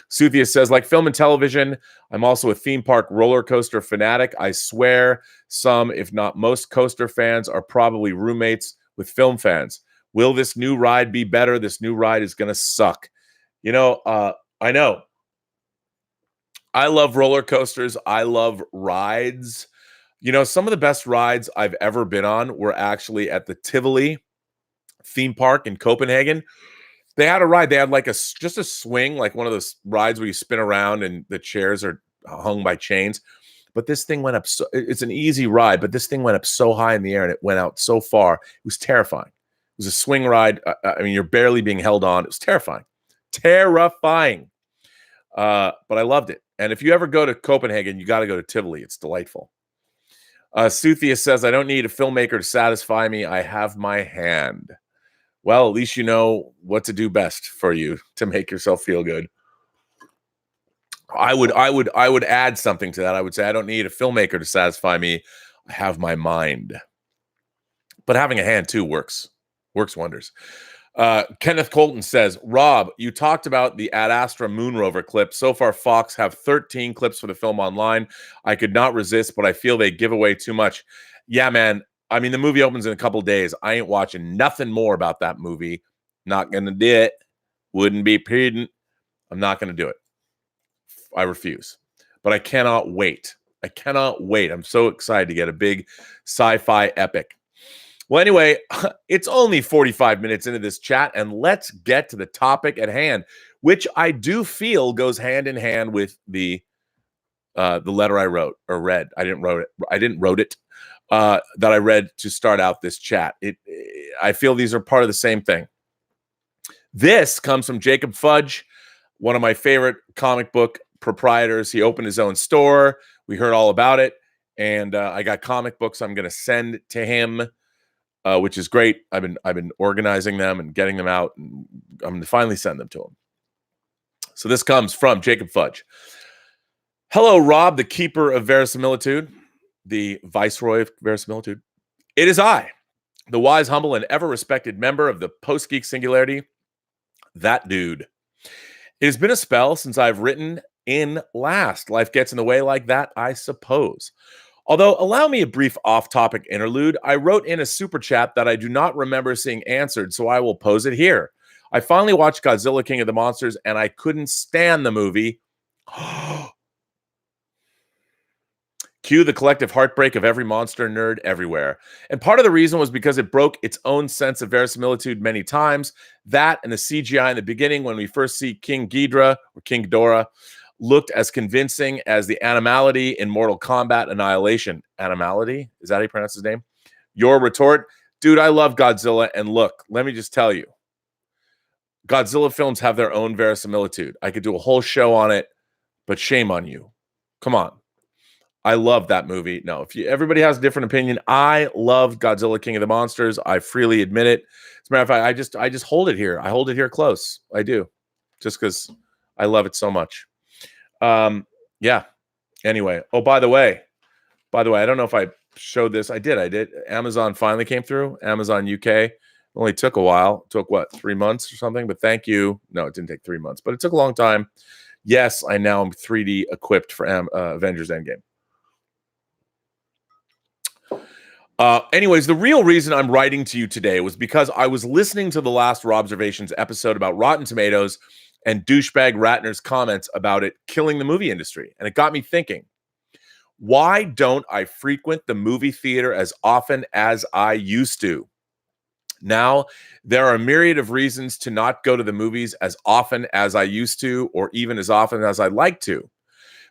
Suthia says, like film and television, I'm also a theme park roller coaster fanatic. I swear some, if not most, coaster fans are probably roommates with film fans. Will this new ride be better? This new ride is going to suck. I know. I love roller coasters. I love rides. Some of the best rides I've ever been on were actually at the Tivoli theme park in Copenhagen. They had a ride. They had like just a swing, like one of those rides where you spin around and the chairs are hung by chains. But this thing went up. It's an easy ride, but this thing went up so high in the air and it went out so far. It was terrifying. It was a swing ride. I mean, you're barely being held on. It was terrifying. Terrifying. But I loved it. And if you ever go to Copenhagen, you got to go to Tivoli. It's delightful. Suthia says, I don't need a filmmaker to satisfy me. I have my hand. Well, at least you know what to do best for you to make yourself feel good. I would add something to that. I would say I don't need a filmmaker to satisfy me. I have my mind. But having a hand too works wonders. Kenneth Colton says, Rob, you talked about the Ad Astra moon rover clip. So far, Fox have 13 clips for the film online. I could not resist, but I feel they give away too much. Yeah, man. I mean, the movie opens in a couple of days. I ain't watching nothing more about that movie. Not going to do it. Wouldn't be prudent. I'm not going to do it. I refuse. But I cannot wait. I'm so excited to get a big sci-fi epic. Well, anyway, it's only 45 minutes into this chat, and let's get to the topic at hand, which I do feel goes hand in hand with the letter I wrote or read. I didn't wrote it. That I read to start out this chat. I feel these are part of the same thing. This comes from Jacob Fudge, one of my favorite comic book proprietors. He opened his own store. We heard all about it, and I got comic books I'm going to send to him. Which is great. I've been organizing them and getting them out, and I'm going to finally send them to him. So this comes from Jacob Fudge. Hello, Rob, the keeper of verisimilitude, the viceroy of verisimilitude. It is I, the wise, humble, and ever-respected member of the Post-Geek Singularity, that dude. It has been a spell since I've written in last. Life gets in the way like that, I suppose. Although, allow me a brief off-topic interlude. I wrote in a super chat that I do not remember seeing answered, so I will pose it here. I finally watched Godzilla King of the Monsters, and I couldn't stand the movie. Cue the collective heartbreak of every monster nerd everywhere. And part of the reason was because it broke its own sense of verisimilitude many times. That and the CGI in the beginning when we first see King Ghidorah, or King Ghidorah, looked as convincing as the animality in Mortal Kombat Annihilation. Animality? Is that how you pronounce his name? Your retort? Dude, I love Godzilla. And look, let me just tell you. Godzilla films have their own verisimilitude. I could do a whole show on it, but shame on you. Come on. I love that movie. No, everybody has a different opinion. I love Godzilla King of the Monsters. I freely admit it. As a matter of fact, I just hold it here. I hold it here close. I do. Just because I love it so much. Yeah. Anyway. Oh, by the way, I don't know if I showed this. I did. Amazon finally came through. Amazon UK. It only took a while. It took, 3 months or something? But thank you. No, it didn't take 3 months, but it took a long time. Yes, I now am 3D equipped for Avengers Endgame. Anyways, the real reason I'm writing to you today was because I was listening to the last Robservations episode about Rotten Tomatoes and douchebag Ratner's comments about it killing the movie industry. And it got me thinking, why don't I frequent the movie theater as often as I used to? Now, there are a myriad of reasons to not go to the movies as often as I used to, or even as often as I'd like to.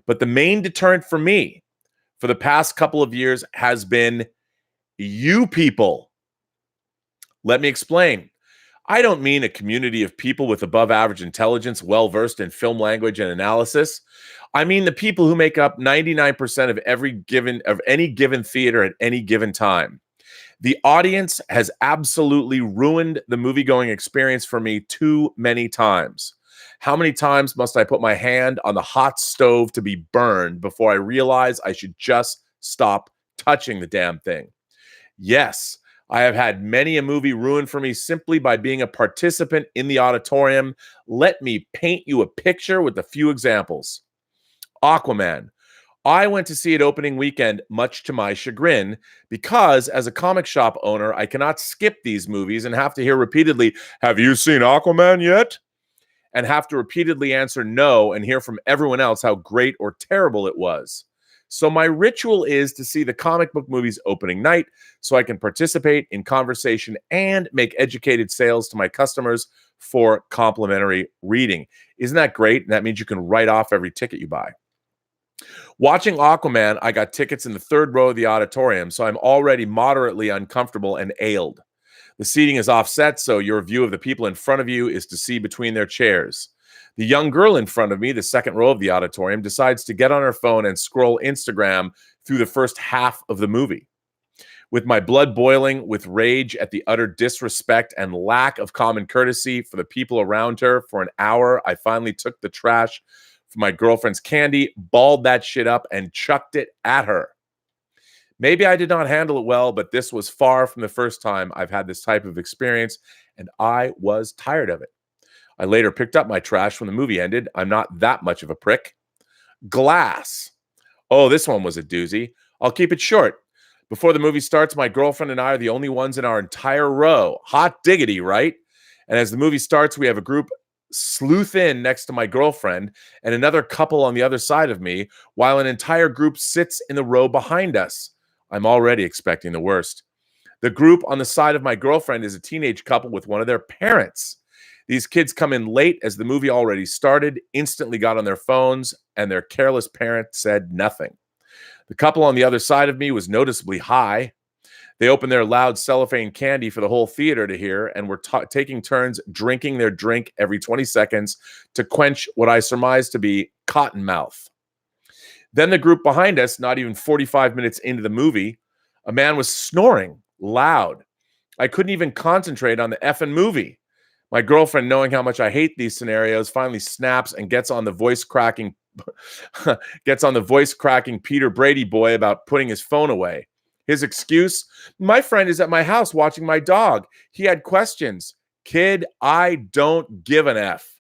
But the main deterrent for me for the past couple of years has been you people. Let me explain. I don't mean a community of people with above average intelligence, well-versed in film language and analysis. I mean the people who make up 99% of any given theater at any given time. The audience has absolutely ruined the movie-going experience for me too many times. How many times must I put my hand on the hot stove to be burned before I realize I should just stop touching the damn thing? Yes, I have had many a movie ruined for me simply by being a participant in the auditorium. Let me paint you a picture with a few examples. Aquaman. I went to see it opening weekend, much to my chagrin, because as a comic shop owner, I cannot skip these movies and have to hear repeatedly, "Have you seen Aquaman yet?" And have to repeatedly answer no and hear from everyone else how great or terrible it was. So my ritual is to see the comic book movies opening night so I can participate in conversation and make educated sales to my customers for complimentary reading. Isn't that great? And that means you can write off every ticket you buy. Watching Aquaman, I got tickets in the third row of the auditorium, so I'm already moderately uncomfortable and ailed. The seating is offset, so your view of the people in front of you is to see between their chairs. The young girl in front of me, the second row of the auditorium, decides to get on her phone and scroll Instagram through the first half of the movie. With my blood boiling with rage at the utter disrespect and lack of common courtesy for the people around her for an hour, I finally took the trash from my girlfriend's candy, balled that shit up, and chucked it at her. Maybe I did not handle it well, but this was far from the first time I've had this type of experience, and I was tired of it. I later picked up my trash when the movie ended. I'm not that much of a prick. Glass. Oh, this one was a doozy. I'll keep it short. Before the movie starts, my girlfriend and I are the only ones in our entire row. Hot diggity, right? And as the movie starts, we have a group sleuth in next to my girlfriend and another couple on the other side of me, while an entire group sits in the row behind us. I'm already expecting the worst. The group on the side of my girlfriend is a teenage couple with one of their parents. These kids come in late as the movie already started, instantly got on their phones, and their careless parent said nothing. The couple on the other side of me was noticeably high. They opened their loud cellophane candy for the whole theater to hear and were taking turns drinking their drink every 20 seconds to quench what I surmised to be cottonmouth. Then the group behind us, not even 45 minutes into the movie, a man was snoring loud. I couldn't even concentrate on the effing movie. My girlfriend, knowing how much I hate these scenarios, finally snaps and gets on the voice cracking Peter Brady boy about putting his phone away. His excuse, "My friend is at my house watching my dog. He had questions." Kid, I don't give an F.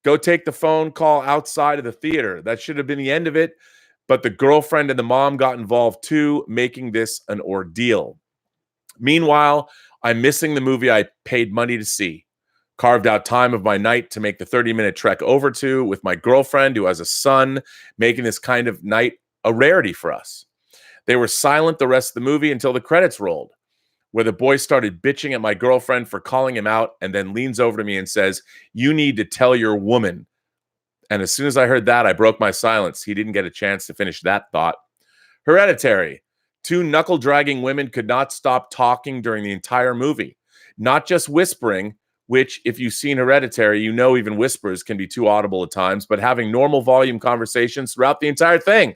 Go take the phone call outside of the theater. That should have been the end of it, but the girlfriend and the mom got involved too, making this an ordeal. Meanwhile, I'm missing the movie I paid money to see. Carved out time of my night to make the 30-minute trek over to with my girlfriend who has a son, making this kind of night a rarity for us. They were silent the rest of the movie until the credits rolled, where the boy started bitching at my girlfriend for calling him out and then leans over to me and says, "You need to tell your woman." And as soon as I heard that, I broke my silence. He didn't get a chance to finish that thought. Hereditary. Two knuckle-dragging women could not stop talking during the entire movie. Not just whispering, which, if you've seen Hereditary, you know even whispers can be too audible at times, but having normal volume conversations throughout the entire thing.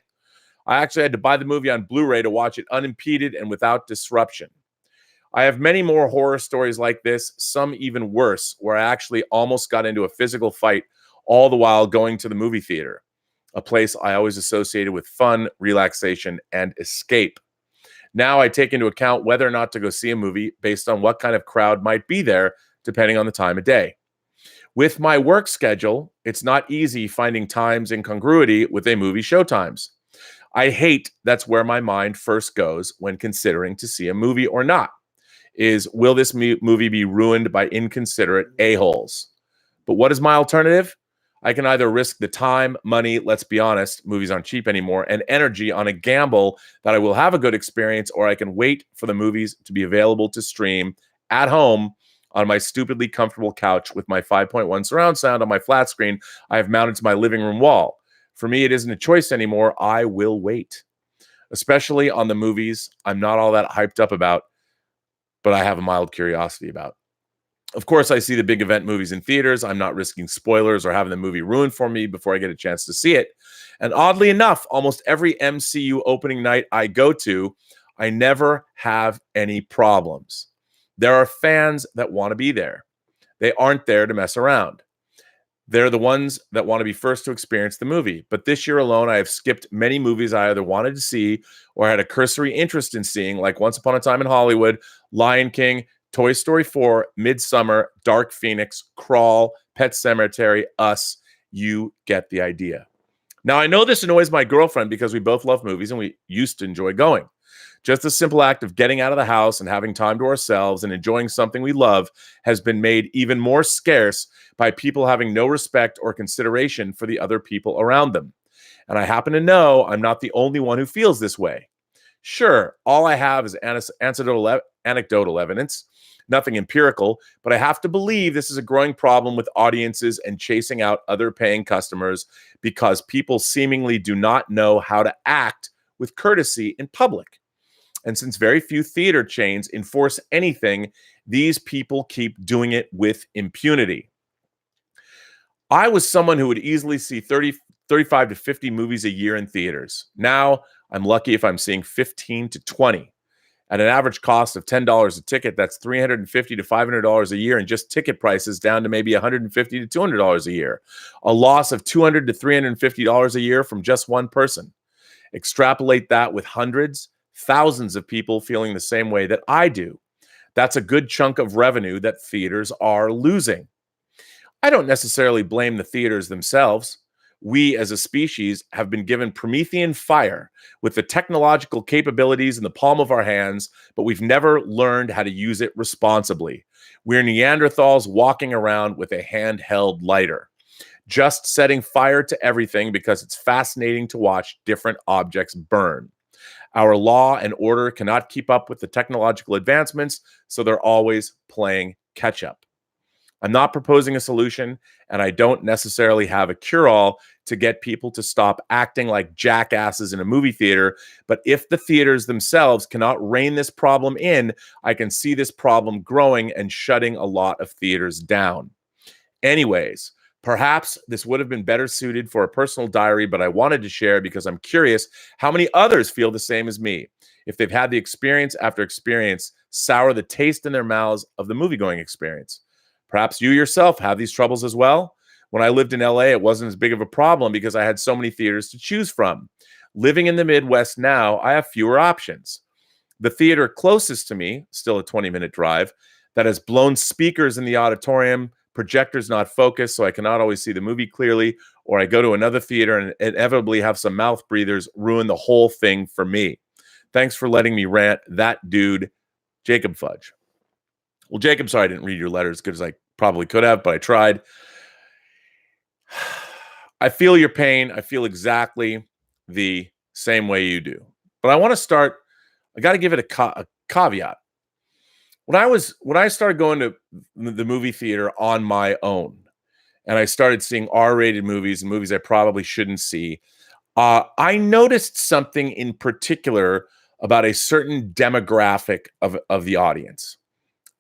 I actually had to buy the movie on Blu-ray to watch it unimpeded and without disruption. I have many more horror stories like this, some even worse, where I actually almost got into a physical fight all the while going to the movie theater, a place I always associated with fun, relaxation, and escape. Now I take into account whether or not to go see a movie based on what kind of crowd might be there, depending on the time of day. With my work schedule, it's not easy finding times in congruity with a movie showtimes. I hate that's where my mind first goes when considering to see a movie or not, is will this movie be ruined by inconsiderate a-holes? But what is my alternative? I can either risk the time, money, let's be honest, movies aren't cheap anymore, and energy on a gamble that I will have a good experience, or I can wait for the movies to be available to stream at home on my stupidly comfortable couch with my 5.1 surround sound on my flat screen I have mounted to my living room wall. For me, it isn't a choice anymore. I will wait. Especially on the movies I'm not all that hyped up about, but I have a mild curiosity about. Of course, I see the big event movies in theaters. I'm not risking spoilers or having the movie ruined for me before I get a chance to see it. And oddly enough, almost every MCU opening night I go to, I never have any problems. There are fans that want to be there. They aren't there to mess around. They're the ones that want to be first to experience the movie. But this year alone, I have skipped many movies I either wanted to see or had a cursory interest in seeing, like Once Upon a Time in Hollywood, Lion King, Toy Story 4, Midsummer, Dark Phoenix, Crawl, Pet Sematary, Us. You get the idea. Now, I know this annoys my girlfriend because we both love movies and we used to enjoy going. Just the simple act of getting out of the house and having time to ourselves and enjoying something we love has been made even more scarce by people having no respect or consideration for the other people around them. And I happen to know I'm not the only one who feels this way. Sure, all I have is anecdotal evidence, nothing empirical, but I have to believe this is a growing problem with audiences and chasing out other paying customers because people seemingly do not know how to act with courtesy in public. And since very few theater chains enforce anything, these people keep doing it with impunity. I was someone who would easily see 35 to 50 movies a year in theaters. Now, I'm lucky if I'm seeing 15 to 20. At an average cost of $10 a ticket, that's $350 to $500 a year, and just ticket prices down to maybe $150 to $200 a year. A loss of $200 to $350 a year from just one person. Extrapolate that with hundreds, thousands of people feeling the same way that I do. That's a good chunk of revenue that theaters are losing. I don't necessarily blame the theaters themselves. We as a species have been given Promethean fire with the technological capabilities in the palm of our hands, but we've never learned how to use it responsibly. We're Neanderthals walking around with a handheld lighter, just setting fire to everything because it's fascinating to watch different objects burn. Our law and order cannot keep up with the technological advancements, so they're always playing catch up. I'm not proposing a solution, and I don't necessarily have a cure-all to get people to stop acting like jackasses in a movie theater, but if the theaters themselves cannot rein this problem in, I can see this problem growing and shutting a lot of theaters down. Anyways, perhaps this would have been better suited for a personal diary, but I wanted to share because I'm curious how many others feel the same as me, if they've had the experience after experience sour the taste in their mouths of the movie-going experience. Perhaps you yourself have these troubles as well. When I lived in LA, it wasn't as big of a problem because I had so many theaters to choose from. Living in the Midwest now, I have fewer options. The theater closest to me, still a 20-minute drive, that has blown speakers in the auditorium, projectors not focused, so I cannot always see the movie clearly, or I go to another theater and inevitably have some mouth breathers ruin the whole thing for me. Thanks for letting me rant. That dude, Jacob Fudge. Well, Jacob, sorry I didn't read your letter as good as I probably could have, but I tried. I feel your pain. I feel exactly the same way you do. But I want to start, I got to give it a caveat. When I started going to the movie theater on my own, and I started seeing R-rated movies and movies I probably shouldn't see, I noticed something in particular about a certain demographic of the audience.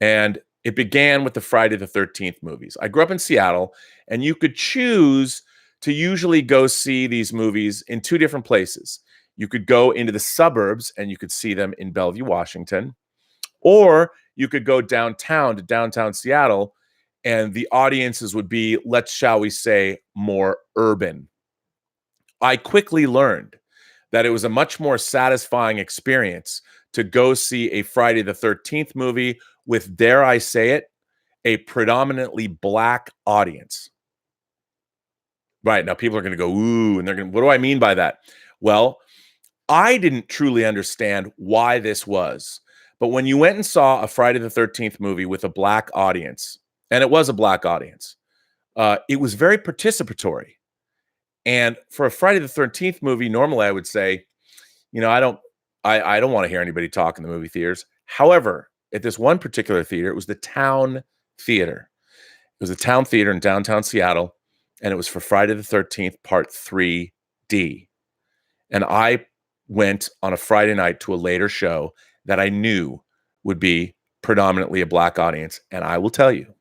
And It began with the Friday the 13th movies. I grew up in Seattle, and you could choose to usually go see these movies in two different places. You could go into the suburbs and you could see them in Bellevue, Washington, or you could go downtown to downtown Seattle, and the audiences would be, shall we say, more urban. I quickly learned that it was a much more satisfying experience to go see a Friday the 13th movie with, dare I say it, a predominantly black audience. Right, now people are going to go, ooh, and they're going to, what do I mean by that? Well, I didn't truly understand why this was. But when you went and saw a Friday the 13th movie with a black audience, and it was a black audience, it was very participatory. And for a Friday the 13th movie, normally I would say, I don't want to hear anybody talk in the movie theaters. However, at this one particular theater, it was the Town Theater. It was the Town Theater in downtown Seattle, and it was for Friday the 13th, Part 3D. And I went on a Friday night to a later show that I knew would be predominantly a black audience. And I will tell you,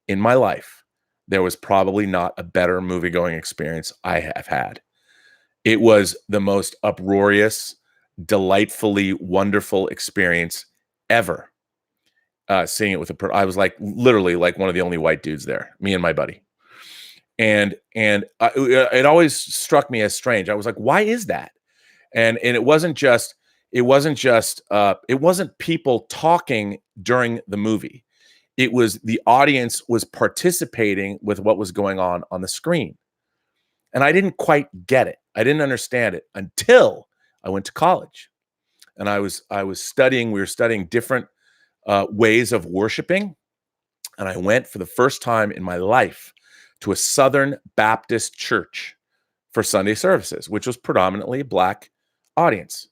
in my life, there was probably not a better movie-going experience I have had. It was the most uproarious, delightfully wonderful experience ever. Seeing it with I was like literally like one of the only white dudes there, me and my buddy. And it always struck me as strange. I was like, why is that? And it wasn't people talking during the movie. It was the audience was participating with what was going on the screen. And I didn't quite get it. I didn't understand it until I went to college. And I was studying, we were studying different ways of worshiping. And I went for the first time in my life to a Southern Baptist church for Sunday services, which was predominantly a black audience.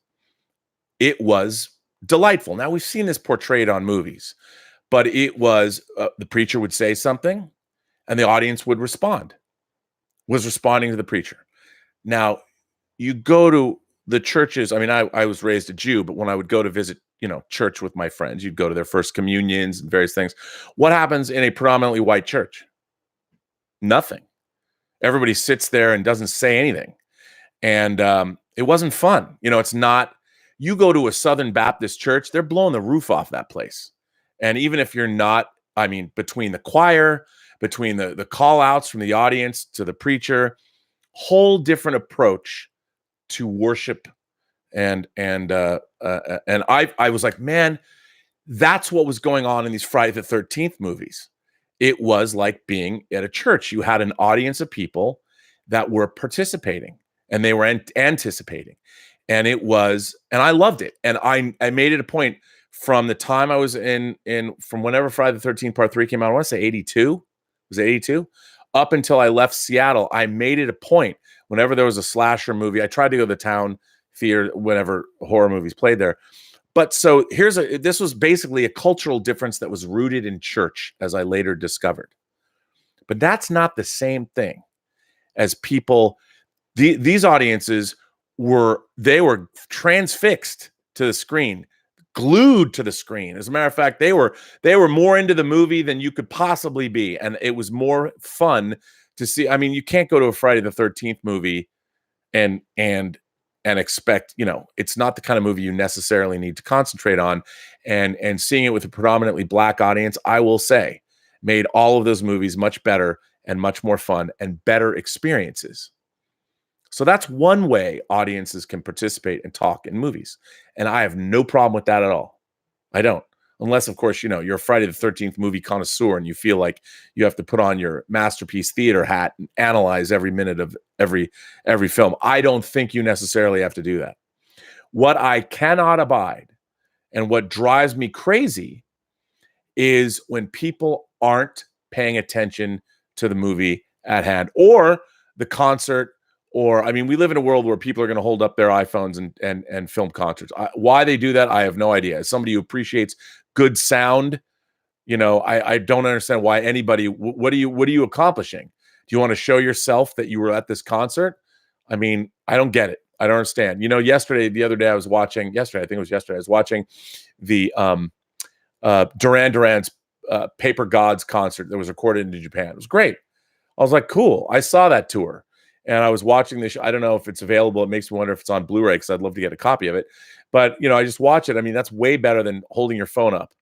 It was delightful. Now, we've seen this portrayed on movies, but it was the preacher would say something and the audience would responding to the preacher. Now, you go to the churches. I mean, I was raised a Jew, but when I would go to visit, church with my friends, you'd go to their first communions and various things. What happens in a predominantly white church? Nothing. Everybody sits there and doesn't say anything. And it wasn't fun. It's not, you go to a Southern Baptist church, they're blowing the roof off that place. And even if you're not, I mean, between the choir, between the call outs from the audience to the preacher, whole different approach to worship. And I was like, man, that's what was going on in these Friday the 13th movies. It was like being at a church. You had an audience of people that were participating and they were anticipating. And I loved it. And I made it a point from the time I was from whenever Friday the 13th Part 3 came out, I want to say 82. Was it 82? Up until I left Seattle, I made it a point whenever there was a slasher movie. I tried to go to the Town Theater whenever horror movies played there. But so this was basically a cultural difference that was rooted in church, as I later discovered. But that's not the same thing as people. These audiences were transfixed to the screen, glued to the screen. As a matter of fact, they were more into the movie than you could possibly be, and it was more fun to see. I mean, you can't go to a Friday the 13th movie and expect, it's not the kind of movie you necessarily need to concentrate on. And seeing it with a predominantly black audience, I will say, made all of those movies much better and much more fun and better experiences. So that's one way audiences can participate and talk in movies. And I have no problem with that at all. I don't. Unless, of course, you're a Friday the 13th movie connoisseur and you feel like you have to put on your masterpiece theater hat and analyze every minute of every film. I don't think you necessarily have to do that. What I cannot abide and what drives me crazy is when people aren't paying attention to the movie at hand or the concert. Or, I mean, we live in a world where people are going to hold up their iPhones and film concerts. Why they do that, I have no idea. As somebody who appreciates good sound, I don't understand why anybody. What are you accomplishing? Do you want to show yourself that you were at this concert? I mean, I don't get it. I don't understand. The other day I was watching. I was watching the Duran Duran's Paper Gods concert that was recorded in Japan. It was great. I was like, cool. I saw that tour, and I was watching this. I don't know if it's available. It makes me wonder if it's on Blu-ray, because I'd love to get a copy of it. But I just watch it. I mean, that's way better than holding your phone up.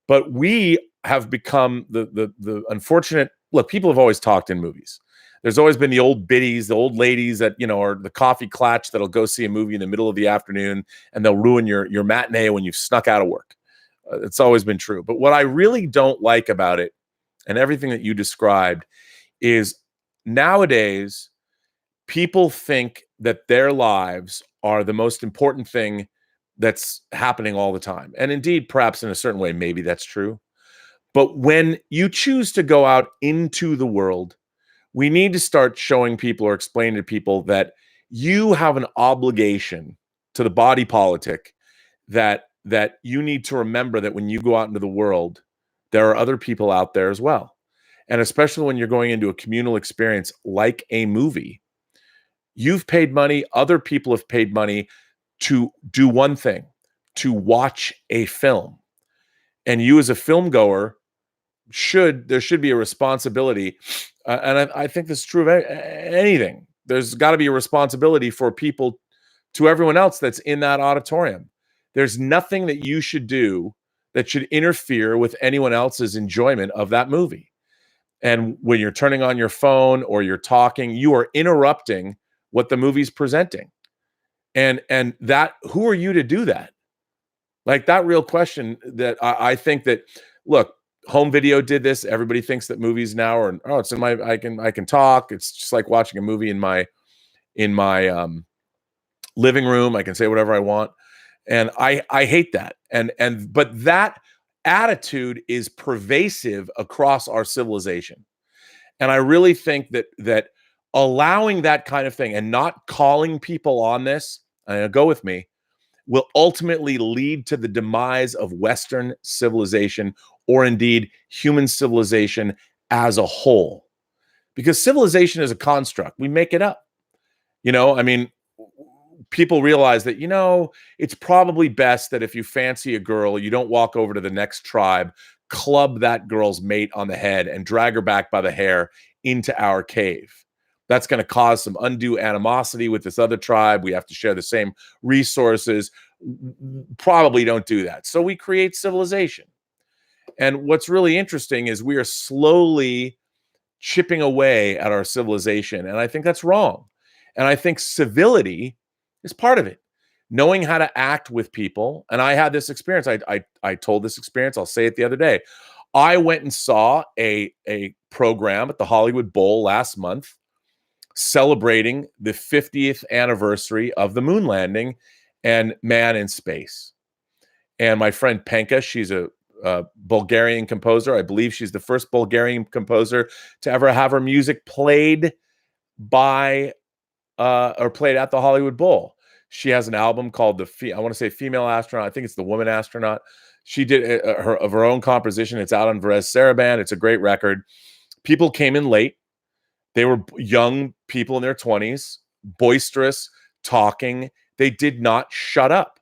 But we have become the unfortunate look. People have always talked in movies. There's always been the old biddies, the old ladies that are the coffee clutch that'll go see a movie in the middle of the afternoon, and they'll ruin your matinee when you've snuck out of work. It's always been true. But what I really don't like about it, and everything that you described, is nowadays people think that their lives are the most important thing that's happening all the time. And indeed, perhaps in a certain way, maybe that's true. But when you choose to go out into the world, we need to start showing people or explaining to people that you have an obligation to the body politic, that you need to remember that when you go out into the world, there are other people out there as well. And especially when you're going into a communal experience like a movie, you've paid money, other people have paid money to do one thing, to watch a film. And you as a film goer, there should be a responsibility. And I think this is true of anything. There's got to be a responsibility for people, to everyone else that's in that auditorium. There's nothing that you should do that should interfere with anyone else's enjoyment of that movie. And when you're turning on your phone or you're talking, you are interrupting what the movie's presenting. And that, who are you to do that? Like, that real question that I think that, look, home video did this. Everybody thinks that movies now are, it's in my, I can talk. It's just like watching a movie in my living room. I can say whatever I want. And I hate that. But that attitude is pervasive across our civilization. And I really think that allowing that kind of thing and not calling people on this, go with me, will ultimately lead to the demise of Western civilization, or indeed human civilization as a whole. Because civilization is a construct. We make it up. I mean, people realize that, it's probably best that if you fancy a girl, you don't walk over to the next tribe, club that girl's mate on the head, and drag her back by the hair into our cave. That's going to cause some undue animosity with this other tribe. We have to share the same resources. Probably don't do that. So we create civilization. And what's really interesting is we are slowly chipping away at our civilization. And I think that's wrong. And I think civility is part of it. Knowing how to act with people. And I had this experience. I told this experience. I'll say it the other day. I went and saw a program at the Hollywood Bowl last month celebrating the 50th anniversary of the moon landing and man in space. And my friend Penka, she's a Bulgarian composer. I believe she's the first Bulgarian composer to ever have her music played by or played at the Hollywood Bowl. She has an album called I want to say Female Astronaut. I think it's The Woman Astronaut. She did of her own composition. It's out on Varese Saraband. It's a great record. People came in late. They were young people in their 20s, boisterous, talking. They did not shut up.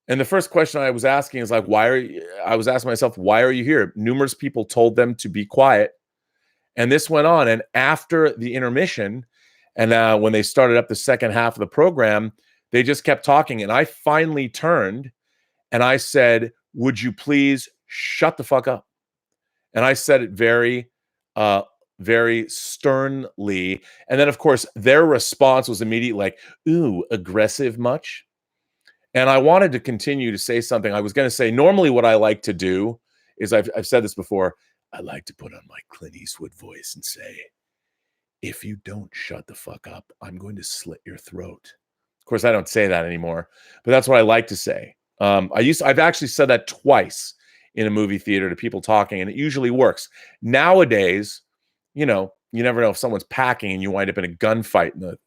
And the first question I was asking is like, I was asking myself, why are you here? Numerous people told them to be quiet. And this went on. And after the intermission, and when they started up the second half of the program, they just kept talking. And I finally turned and I said, would you please shut the fuck up? And I said it very, very sternly. And then, of course, their response was immediately like, ooh, aggressive much? And I wanted to continue to say something. I was going to say, normally what I like to do is, I've said this before, I like to put on my Clint Eastwood voice and say, if you don't shut the fuck up, I'm going to slit your throat. Of course, I don't say that anymore, but that's what I like to say. I've actually said that twice in a movie theater to people talking, and it usually works. Nowadays, you never know if someone's packing and you wind up in a gunfight in the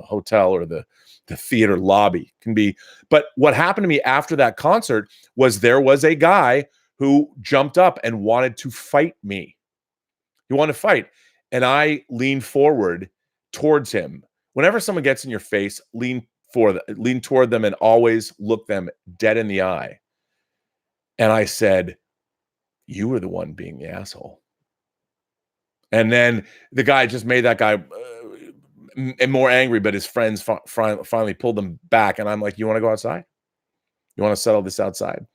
hotel or the theater lobby. Can be. But what happened to me after that concert was there was a guy who jumped up and wanted to fight me. He wanted to fight. And I leaned forward towards him. Whenever someone gets in your face, lean toward them and always look them dead in the eye. And I said, You were the one being the asshole. And then the guy just made that guy more angry, but his friends finally pulled them back. And I'm like, you want to go outside? You want to settle this outside?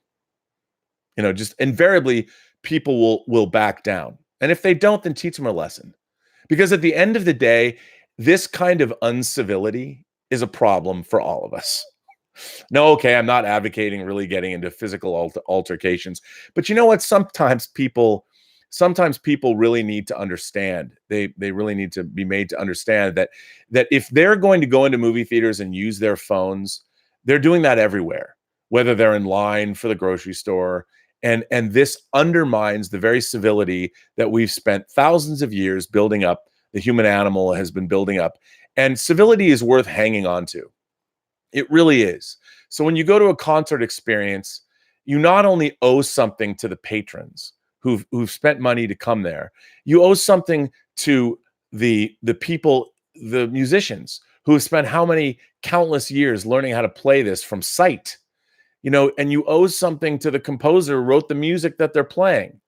You know, just invariably people will back down. And if they don't, then teach them a lesson. Because at the end of the day, this kind of uncivility is a problem for all of us. No, okay, I'm not advocating really getting into physical altercations, but you know what? Sometimes people really need to understand. They really need to be made to understand that if they're going to go into movie theaters and use their phones, they're doing that everywhere, whether they're in line for the grocery store. And this undermines the very civility that we've spent thousands of years building up. The human animal has been building up, and civility is worth hanging on to. It really is. So when you go to a concert experience, you not only owe something to the patrons who've spent money to come there, you owe something to the people, the musicians who have spent how many countless years learning how to play this from sight, you know, and you owe something to the composer who wrote the music that they're playing.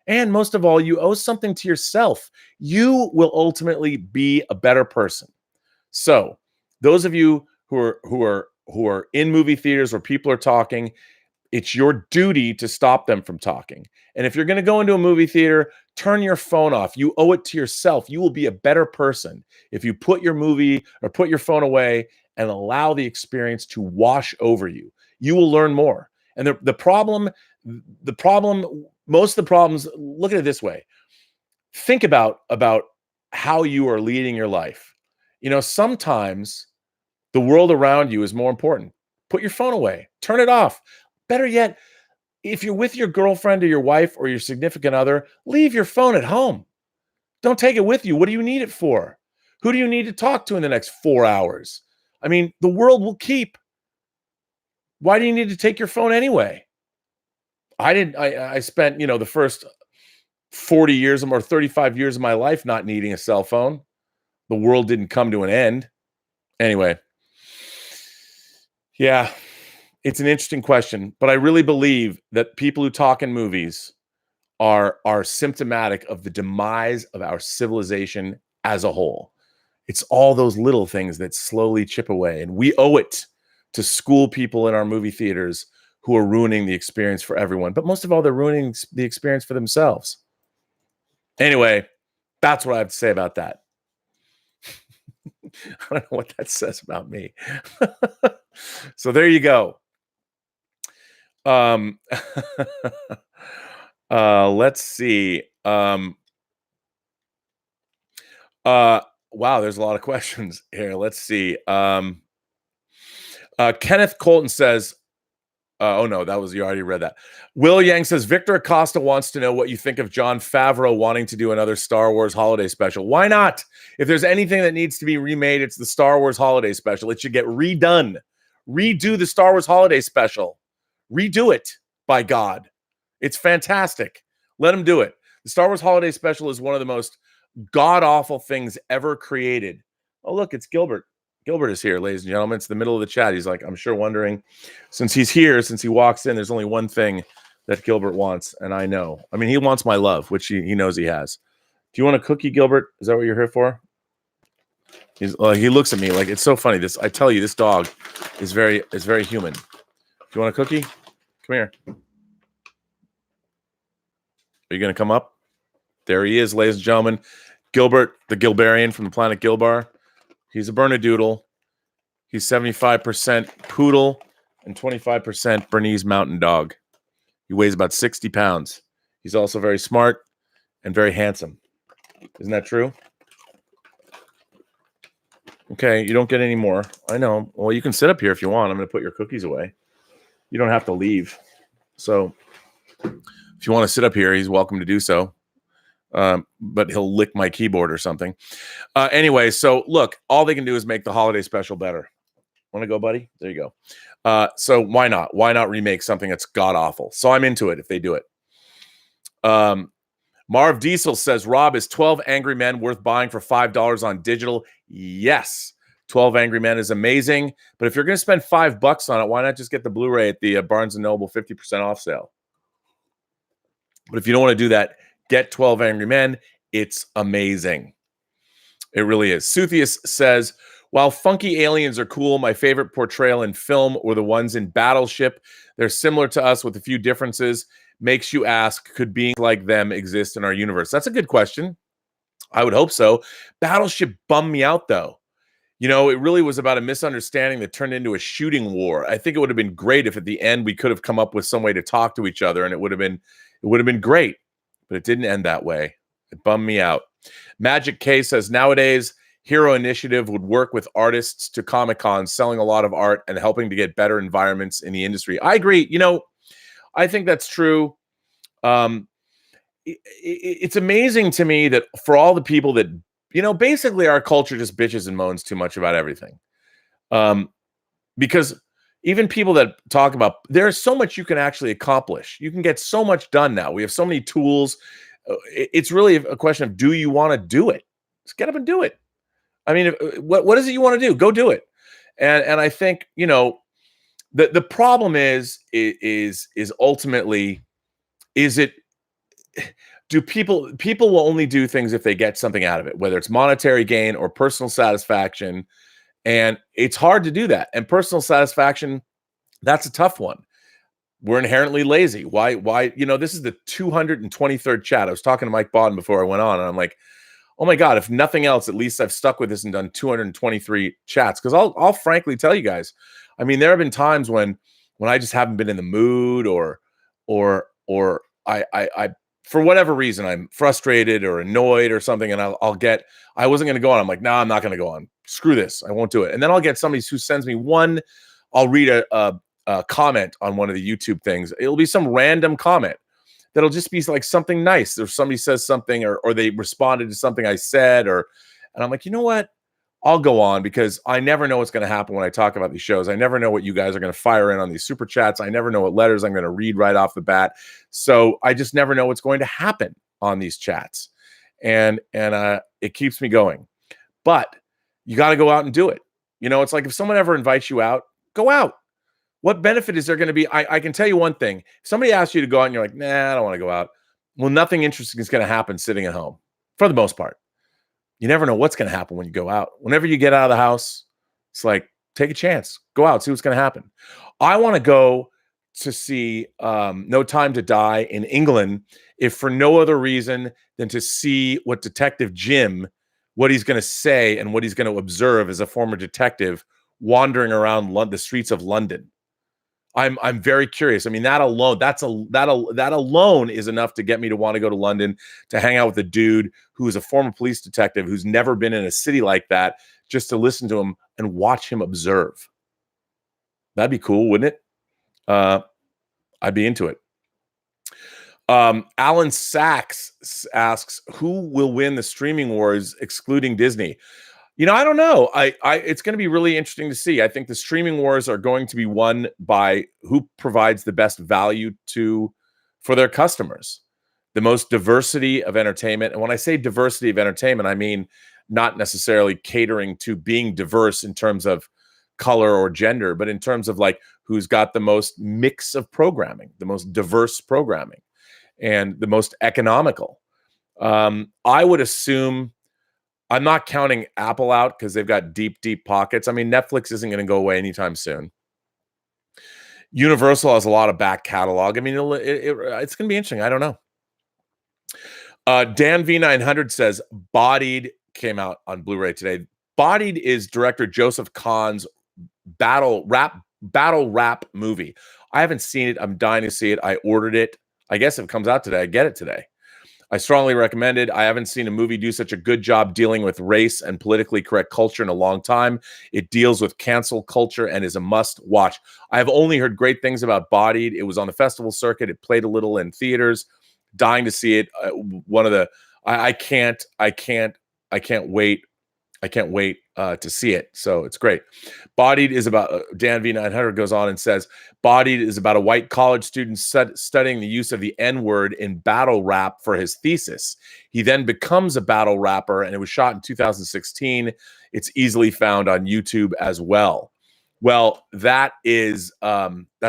And most of all, you owe something to yourself. You will ultimately be a better person. So those of you who are in movie theaters where people are talking, it's your duty to stop them from talking. And if you're going to go into a movie theater, turn your phone off. You owe it to yourself. You will be a better person if you put your movie or put your phone away and allow the experience to wash over you. You will learn more. And the problem, most of the problems, look at it this way. Think about how you are leading your life. You know, sometimes the world around you is more important. Put your phone away. Turn it off. Better yet, if you're with your girlfriend or your wife or your significant other, leave your phone at home. Don't take it with you. What do you need it for? Who do you need to talk to in the next 4 hours? I mean, the world will keep. Why do you need to take your phone anyway? I spent, you know, the first 40 years or 35 years of my life not needing a cell phone. The world didn't come to an end. Anyway. Yeah, it's an interesting question, but I really believe that people who talk in movies are symptomatic of the demise of our civilization as a whole. It's all those little things that slowly chip away, and we owe it to school people in our movie theaters who are ruining the experience for everyone. But most of all, they're ruining the experience for themselves. Anyway, that's what I have to say about that. I don't know what that says about me. So there you go. Let's see. Wow, there's a lot of questions here. Let's see. Kenneth Colton says, oh no, you already read that. Will Yang says, Victor Acosta wants to know what you think of Jon Favreau wanting to do another Star Wars holiday special. Why not? If there's anything that needs to be remade, it's the Star Wars holiday special. It should get redone. Redo the Star Wars holiday special. Redo it, by God. It's fantastic. Let him do it. The Star Wars holiday special is one of the most god-awful things ever created. Oh, look, it's Gilbert. Gilbert is here, ladies and gentlemen. It's the middle of the chat. He's like, I'm sure wondering, since he's here, since he walks in, there's only one thing that Gilbert wants, and I know. I mean, he wants my love, which he knows he has. Do you want a cookie, Gilbert? Is that what you're here for? He looks at me like, it's so funny. I tell you, this dog is very human. Do you want a cookie? Come here. Are you going to come up? There he is, ladies and gentlemen. Gilbert, the Gilberian from the planet Gilbar. He's a Bernedoodle. He's 75% poodle and 25% Bernese mountain dog. He weighs about 60 pounds. He's also very smart and very handsome. Isn't that true? Okay, you don't get any more. I know. Well, you can sit up here if you want. I'm going to put your cookies away. You don't have to leave. So if you want to sit up here, he's welcome to do so. But he'll lick my keyboard or something. Anyway, so look, all they can do is make the holiday special better. Want to go, buddy? There you go. So why not? Why not remake something that's god-awful? So I'm into it if they do it. Marv Diesel says, Rob, is 12 Angry Men worth buying for $5 on digital? Yes. 12 Angry Men is amazing. But if you're going to spend $5 on it, why not just get the Blu-ray at the Barnes & Noble 50% off sale? But if you don't want to do that, get 12 Angry Men. It's amazing. It really is. Suthius says, while funky aliens are cool, my favorite portrayal in film were the ones in Battleship. They're similar to us with a few differences. Makes you ask, could beings like them exist in our universe? That's a good question. I would hope so. Battleship bummed me out, though. You know, it really was about a misunderstanding that turned into a shooting war. I think it would have been great if at the end we could have come up with some way to talk to each other, and it would have been great. But it didn't end that way. It bummed me out. Magic K says, nowadays, Hero Initiative would work with artists to Comic-Con, selling a lot of art and helping to get better environments in the industry. I agree. You know, I think that's true. It's amazing to me that for all the people that, you know, basically our culture just bitches and moans too much about everything. Because even people that talk about, there's so much you can actually accomplish. You can get so much done now. We have so many tools. It's really a question of, do you want to do it? Just get up and do it. I mean, what is it you want to do? Go do it. And I think, you know, the problem is ultimately, do people will only do things if they get something out of it, whether it's monetary gain or personal satisfaction. And it's hard to do that. And personal satisfaction, that's a tough one. We're inherently lazy. Why, you know, this is the 223rd chat. I was talking to Mike Bodden before I went on, and I'm like, oh my God, if nothing else, at least I've stuck with this and done 223 chats. Because I'll frankly tell you guys, I mean, there have been times when I just haven't been in the mood, or I for whatever reason, I'm frustrated or annoyed or something, and I wasn't going to go on. I'm like, no, I'm not going to go on. Screw this. I won't do it. And then I'll get somebody who sends me one. I'll read a comment on one of the YouTube things. It'll be some random comment that'll just be like something nice, or somebody says something, or they responded to something I said, and I'm like, you know what? I'll go on, because I never know what's going to happen when I talk about these shows. I never know what you guys are going to fire in on these super chats. I never know what letters I'm going to read right off the bat. So I just never know what's going to happen on these chats. And it keeps me going. But you got to go out and do it. You know, it's like if someone ever invites you out, go out. What benefit is there going to be? I can tell you one thing. If somebody asks you to go out and you're like, nah, I don't want to go out. Well, nothing interesting is going to happen sitting at home, for the most part. You never know what's going to happen when you go out. Whenever you get out of the house, it's like, take a chance. Go out, see what's going to happen. I want to go to see No Time to Die in England, if for no other reason than to see what Detective Jim, what he's going to say and what he's going to observe as a former detective wandering around the streets of London. I'm very curious. I mean, that alone is enough to get me to want to go to London, to hang out with a dude who is a former police detective who's never been in a city like that, just to listen to him and watch him observe. That'd be cool, wouldn't it? I'd be into it. Alan Sachs asks, who will win the streaming wars excluding Disney? You know, I don't know. It's going to be really interesting to see. I think the streaming wars are going to be won by who provides the best value for their customers, the most diversity of entertainment. And when I say diversity of entertainment, I mean not necessarily catering to being diverse in terms of color or gender, but in terms of like who's got the most mix of programming, the most diverse programming, and the most economical. I would assume, I'm not counting Apple out because they've got deep, deep pockets. I mean, Netflix isn't going to go away anytime soon. Universal has a lot of back catalog. I mean, it's going to be interesting. I don't know. Dan V900 says, Bodied came out on Blu-ray today. Bodied is director Joseph Kahn's battle rap movie. I haven't seen it. I'm dying to see it. I ordered it. I guess if it comes out today, I get it today. I strongly recommend it. I haven't seen a movie do such a good job dealing with race and politically correct culture in a long time. It deals with cancel culture and is a must watch. I have only heard great things about Bodied. It was on the festival circuit. It played a little in theaters. Dying to see it. I can't wait. I can't wait to see it. So it's great. Bodied is about, Dan V900 goes on and says, Bodied is about a white college student studying the use of the N-word in battle rap for his thesis. He then becomes a battle rapper, and it was shot in 2016. It's easily found on YouTube as well. Well, that's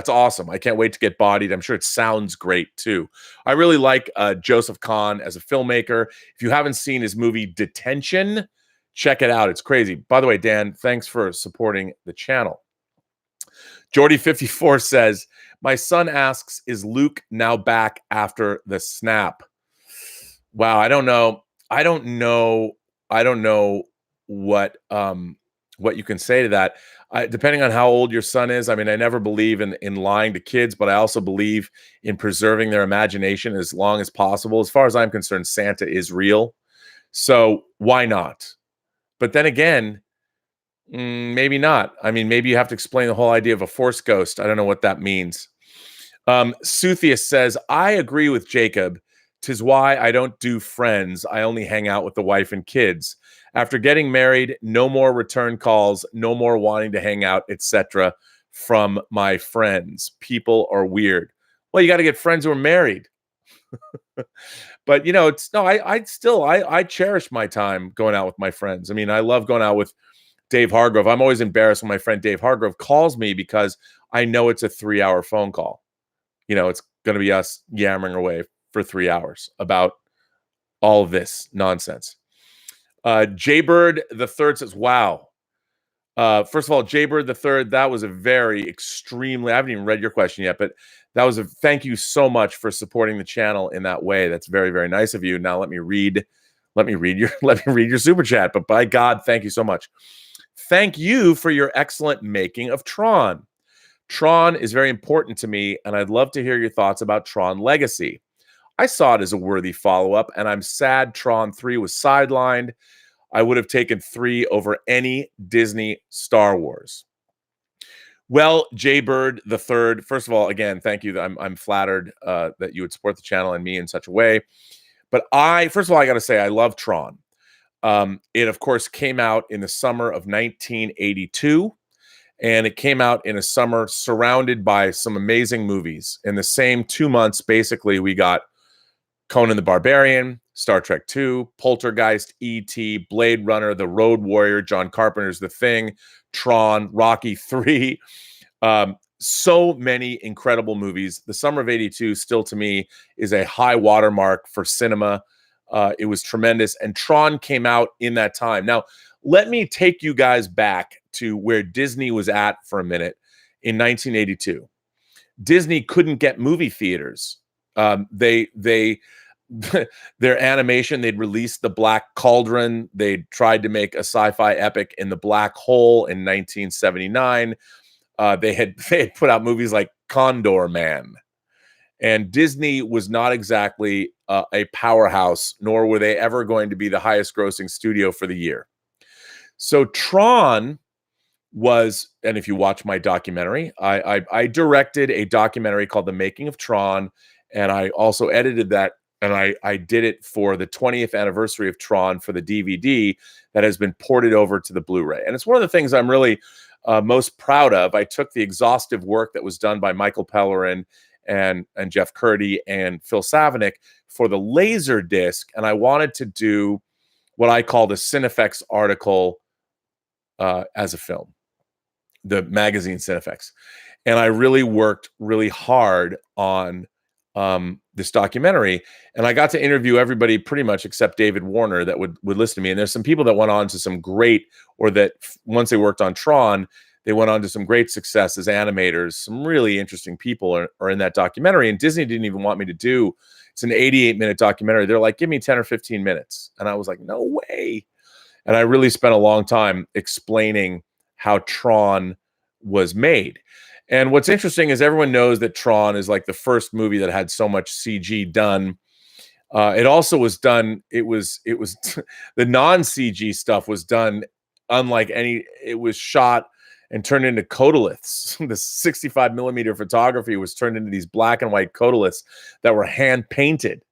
awesome. I can't wait to get Bodied. I'm sure it sounds great too. I really like Joseph Kahn as a filmmaker. If you haven't seen his movie Detention, check it out. It's crazy. By the way, Dan, thanks for supporting the channel. Jordy54 says, my son asks, is Luke now back after the snap? Wow, I don't know. I don't know what you can say to that. Depending on how old your son is, I mean, I never believe in lying to kids, but I also believe in preserving their imagination as long as possible. As far as I'm concerned, Santa is real. So why not? But then again, maybe not. I mean, maybe you have to explain the whole idea of a force ghost. I don't know what that means. Suthius says, I agree with Jacob. 'Tis why I don't do friends. I only hang out with the wife and kids. After getting married, no more return calls, no more wanting to hang out, etc. from my friends. People are weird. Well, you got to get friends who are married. But I cherish my time going out with my friends. I mean, I love going out with Dave Hargrove. I'm always embarrassed when my friend Dave Hargrove calls me because I know it's a 3-hour phone call. It's going to be us yammering away for 3 hours about all of this nonsense. Jaybird the Third says, wow. First of all, Jaybird the Third, that was a very extremely, I haven't even read your question yet, but that was thank you so much for supporting the channel in that way. That's very, very nice of you. Now let me read your super chat. But by God, thank you so much. Thank you for your excellent making of Tron. Tron is very important to me, and I'd love to hear your thoughts about Tron Legacy. I saw it as a worthy follow-up, and I'm sad Tron 3 was sidelined. I would have taken 3 over any Disney Star Wars. Well, Jaybird the Third, first of all, again, thank you. I'm flattered that you would support the channel and me in such a way. But first of all, I got to say, I love Tron. It, of course, came out in the summer of 1982. And it came out in a summer surrounded by some amazing movies. In the same 2 months, basically, we got Conan the Barbarian, Star Trek II, Poltergeist, E.T., Blade Runner, The Road Warrior, John Carpenter's The Thing, Tron, Rocky III. So many incredible movies. The summer of 82 still, to me, is a high watermark for cinema. It was tremendous. And Tron came out in that time. Now, let me take you guys back to where Disney was at for a minute in 1982. Disney couldn't get movie theaters. Their animation, they'd released The Black Cauldron. They tried to make a sci-fi epic in The Black Hole in 1979. They had put out movies like Condor Man. And Disney was not exactly a powerhouse, nor were they ever going to be the highest grossing studio for the year. So Tron was, and if you watch my documentary, I directed a documentary called The Making of Tron, and I also edited that, and I did it for the 20th anniversary of Tron for the DVD that has been ported over to the Blu-ray. And it's one of the things I'm really most proud of. I took the exhaustive work that was done by Michael Pellerin and Jeff Curdy and Phil Savinick for the laser disc, and I wanted to do what I call the Cinefex article as a film, the magazine Cinefex. And I really worked really hard on this documentary, and I got to interview everybody pretty much except David Warner that would listen to me. And there's some people that went on to some great, or that once they worked on Tron, they went on to some great success as animators. Some really interesting people are in that documentary, and Disney didn't even want me to do. It's an 88-minute documentary. They're like, give me 10 or 15 minutes. And I was like, no way. And I really spent a long time explaining how Tron was made. And what's interesting is everyone knows that Tron is like the first movie that had so much CG done. It also was done, it was the non-CG stuff was done unlike any, it was shot and turned into codoliths. The 65 millimeter photography was turned into these black and white codoliths that were hand painted.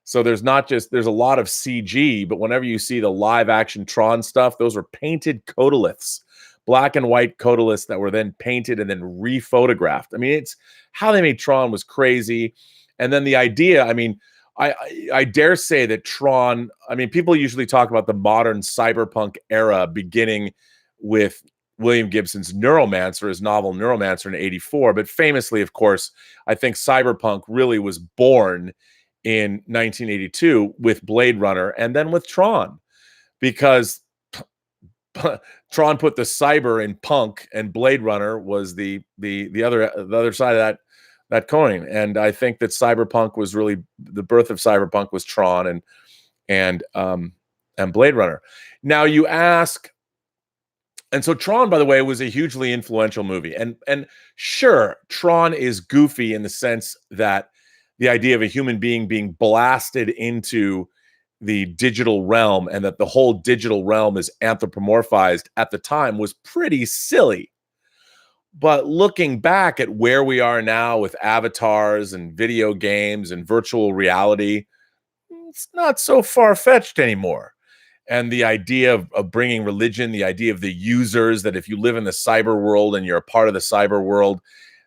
So there's a lot of CG, but whenever you see the live action Tron stuff, those are painted codoliths, black and white codoliths that were then painted and then rephotographed. I mean, it's how they made Tron was crazy. And then the idea, I mean, I dare say that Tron, I mean, people usually talk about the modern cyberpunk era beginning with William Gibson's Neuromancer, his novel Neuromancer in 84. But famously, of course, I think cyberpunk really was born in 1982 with Blade Runner and then with Tron, because Tron put the cyber in punk, and Blade Runner was the other side of that coin. And I think that cyberpunk was really the birth of cyberpunk was Tron and Blade Runner. Now you ask, and so Tron, by the way, was a hugely influential movie. And sure, Tron is goofy in the sense that the idea of a human being blasted into the digital realm and that the whole digital realm is anthropomorphized at the time was pretty silly. But looking back at where we are now with avatars and video games and virtual reality, it's not so far-fetched anymore. And the idea of bringing religion, the idea of the users, that if you live in the cyber world and you're a part of the cyber world,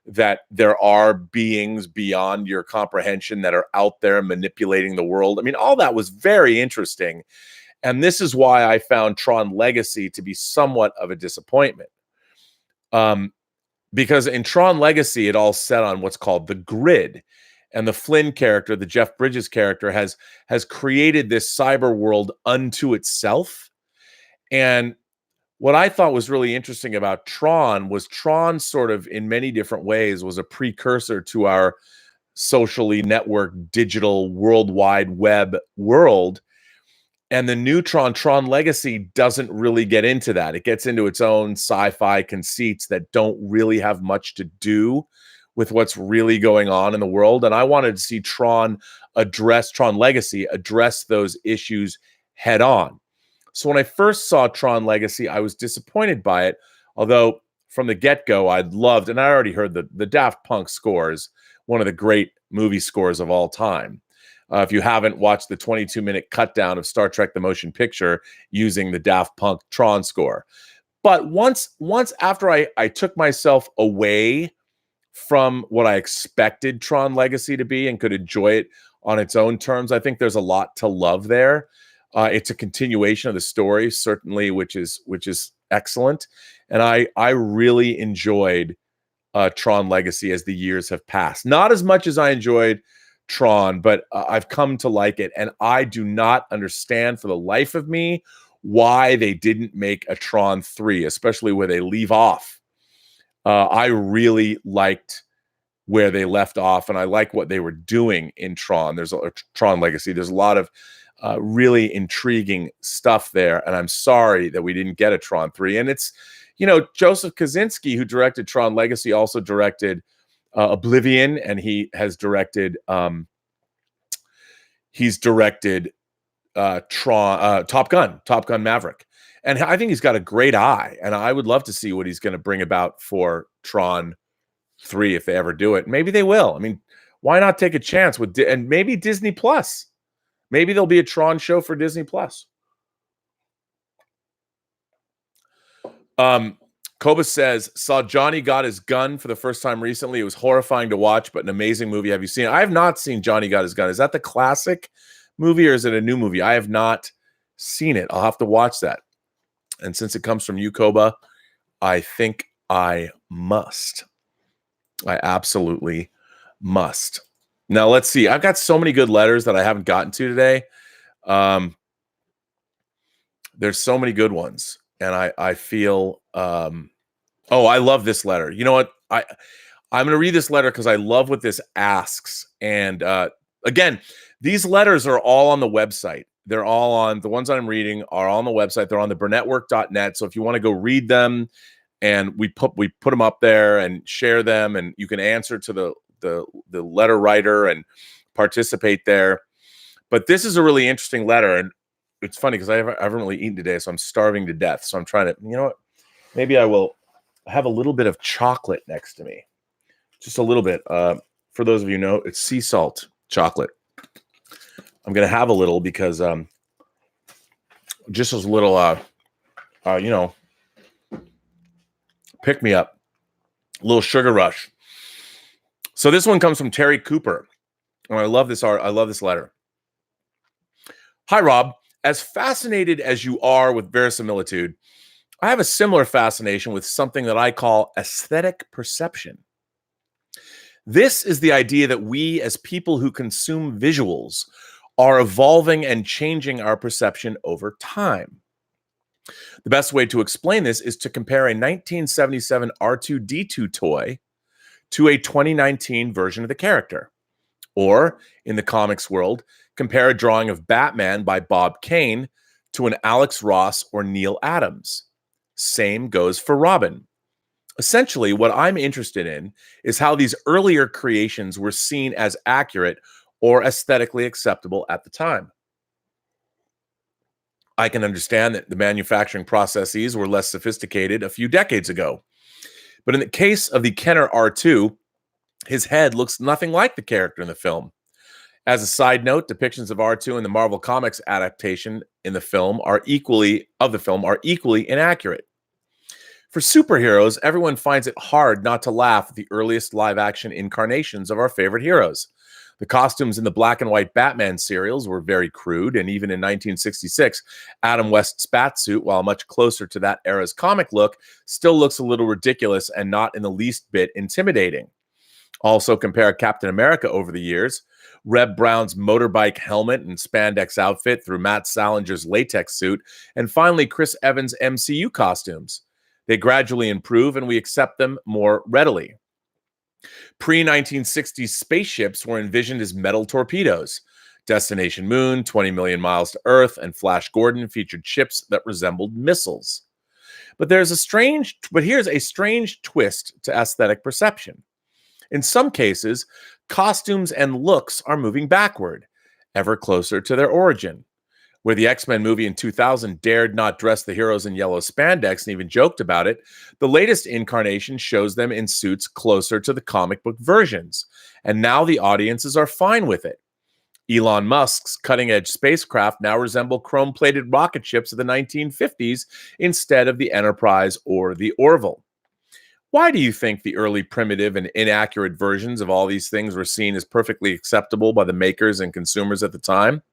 that there are beings beyond your comprehension that are out there manipulating the world. I mean, all that was very interesting. And this is why I found Tron Legacy to be somewhat of a disappointment. Because in Tron Legacy, it all set on what's called the grid. And the Flynn character, the Jeff Bridges character, has created this cyber world unto itself. And what I thought was really interesting about Tron was Tron sort of in many different ways was a precursor to our socially networked digital World Wide Web world. And the new Tron Legacy doesn't really get into that. It gets into its own sci-fi conceits that don't really have much to do with what's really going on in the world. And I wanted to see Tron Legacy address those issues head on. So when I first saw Tron Legacy, I was disappointed by it. Although from the get-go, I'd loved, and I already heard the Daft Punk score is one of the great movie scores of all time. If you haven't watched the 22-minute cut down of Star Trek: The Motion Picture using the Daft Punk Tron score. But once after I took myself away from what I expected Tron Legacy to be and could enjoy it on its own terms, I think there's a lot to love there. It's a continuation of the story, certainly, which is excellent. And I really enjoyed Tron Legacy as the years have passed. Not as much as I enjoyed Tron, but I've come to like it. And I do not understand for the life of me why they didn't make a Tron 3, especially where they leave off. I really liked where they left off, and I like what they were doing in Tron. There's a Tron Legacy. There's a lot of really intriguing stuff there, and I'm sorry that we didn't get a Tron 3. And it's, Joseph Kosinski, who directed Tron Legacy, also directed Oblivion, and he has directed Tron, Top Gun Maverick. And I think he's got a great eye, and I would love to see what he's going to bring about for Tron 3 if they ever do it. Maybe they will. I mean, why not take a chance with and maybe Disney Plus? Maybe there'll be a Tron show for Disney Plus. Koba says, saw Johnny Got His Gun for the first time recently. It was horrifying to watch, but an amazing movie. Have you seen it? I have not seen Johnny Got His Gun. Is that the classic movie or is it a new movie? I have not seen it. I'll have to watch that. And since it comes from you, Koba, I think I must. I absolutely must. Now, let's see. I've got so many good letters that I haven't gotten to today. There's so many good ones. And I feel, I love this letter. You know what? I'm going to read this letter because I love what this asks. And again, these letters are all on the website. They're all on, the ones I'm reading are on the website. They're on the Burnettwork.net. So if you want to go read them, and we put them up there and share them, and you can answer to the letter writer and participate there. But this is a really interesting letter, and it's funny because I haven't really eaten today, so I'm starving to death. So I'm trying to, you know what? Maybe I will have a little bit of chocolate next to me, just a little bit. For those of you who know, it's sea salt chocolate. I'm gonna have a little because just as a little, pick me up, a little sugar rush. So this one comes from Terry Cooper. And I love this art. I love this letter. Hi, Rob. As fascinated as you are with verisimilitude, I have a similar fascination with something that I call aesthetic perception. This is the idea that we, as people who consume visuals, are evolving and changing our perception over time. The best way to explain this is to compare a 1977 R2D2 toy to a 2019 version of the character. Or, in the comics world, compare a drawing of Batman by Bob Kane to an Alex Ross or Neil Adams. Same goes for Robin. Essentially, what I'm interested in is how these earlier creations were seen as accurate or aesthetically acceptable at the time. I can understand that the manufacturing processes were less sophisticated a few decades ago. But in the case of the Kenner R2, his head looks nothing like the character in the film. As a side note, depictions of R2 in the Marvel Comics adaptation in the film are equally inaccurate. For superheroes, everyone finds it hard not to laugh at the earliest live-action incarnations of our favorite heroes. The costumes in the black and white Batman serials were very crude, and even in 1966, Adam West's Batsuit, while much closer to that era's comic look, still looks a little ridiculous and not in the least bit intimidating. Also, compare Captain America over the years, Reb Brown's motorbike helmet and spandex outfit through Matt Salinger's latex suit, and finally Chris Evans' MCU costumes. They gradually improve, and we accept them more readily. Pre-1960s spaceships were envisioned as metal torpedoes. Destination Moon, 20 Million Miles to Earth, and Flash Gordon featured ships that resembled missiles. But here's a strange twist to aesthetic perception. In some cases, costumes and looks are moving backward, ever closer to their origin. Where the X-Men movie in 2000 dared not dress the heroes in yellow spandex and even joked about it, the latest incarnation shows them in suits closer to the comic book versions. And now the audiences are fine with it. Elon Musk's cutting-edge spacecraft now resemble chrome-plated rocket ships of the 1950s instead of the Enterprise or the Orville. Why do you think the early primitive and inaccurate versions of all these things were seen as perfectly acceptable by the makers and consumers at the time?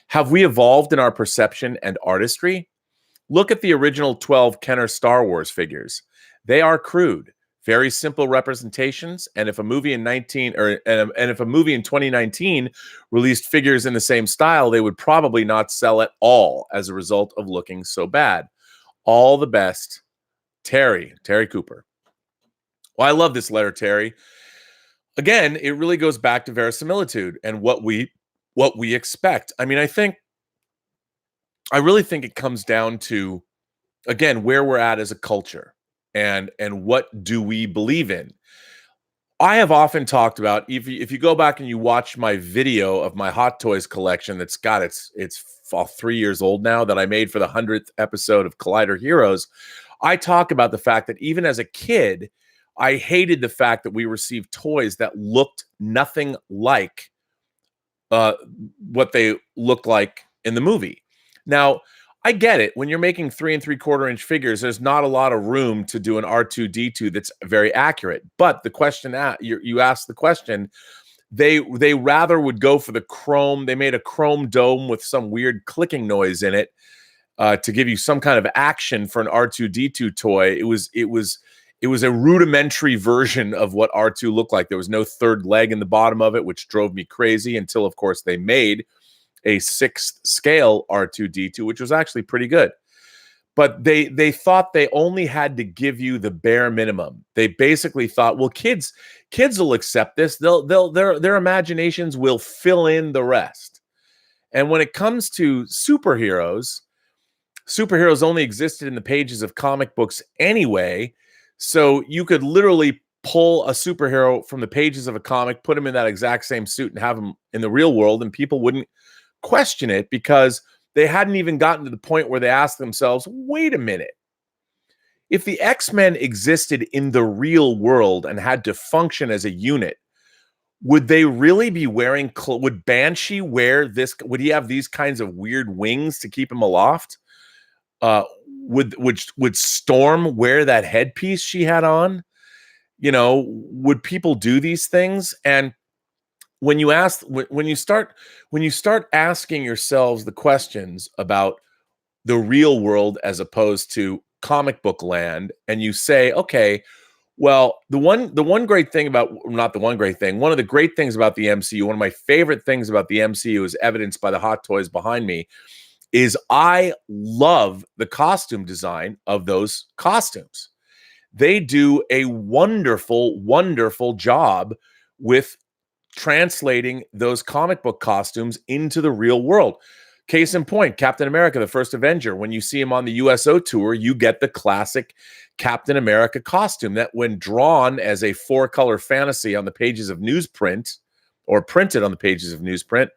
Have we evolved in our perception and artistry? Look at the original 12 Kenner Star Wars figures. They are crude, very simple representations, and if a movie in 2019 released figures in the same style, they would probably not sell at all as a result of looking so bad. All the best, Terry Cooper. Well, I love this letter, Terry. Again, it really goes back to verisimilitude and what we expect. I mean, I really think it comes down to, again, where we're at as a culture and what do we believe in. I have often talked about, if you go back and you watch my video of my Hot Toys collection it's 3 years old now, that I made for the 100th episode of Collider Heroes, I talk about the fact that even as a kid, I hated the fact that we received toys that looked nothing like what they look like in the movie. Now, I get it. When you're making 3 3/4 inch figures, there's not a lot of room to do an R2D2 that's very accurate. But the question you asked the question, they rather would go for the chrome. They made a chrome dome with some weird clicking noise in it to give you some kind of action for an R2D2 toy. It was a rudimentary version of what R2 looked like. There was no third leg in the bottom of it, which drove me crazy until, of course, they made a 6th scale R2D2, which was actually pretty good. But they thought they only had to give you the bare minimum. They basically thought, well, kids will accept this. Their imaginations will fill in the rest. And when it comes to superheroes only existed in the pages of comic books anyway. So you could literally pull a superhero from the pages of a comic, put him in that exact same suit, and have him in the real world, and people wouldn't question it because they hadn't even gotten to the point where they asked themselves, wait a minute. If the X-Men existed in the real world and had to function as a unit, would they really be wearing would Banshee wear this? Would he have these kinds of weird wings to keep him aloft? Would Storm wear that headpiece she had on? You know, would people do these things? And when you start asking yourselves the questions about the real world as opposed to comic book land and you say, okay, well, the one great thing about, not the one great thing, one of the great things about the MCU, one of my favorite things about the MCU is evidenced by the hot toys behind me, is I love the costume design of those costumes. They do a wonderful, wonderful job with translating those comic book costumes into the real world. Case in point, Captain America, the first Avenger. When you see him on the USO tour, you get the classic Captain America costume that, when drawn as a 4-color fantasy on the pages of newsprint or printed on the pages of newsprint,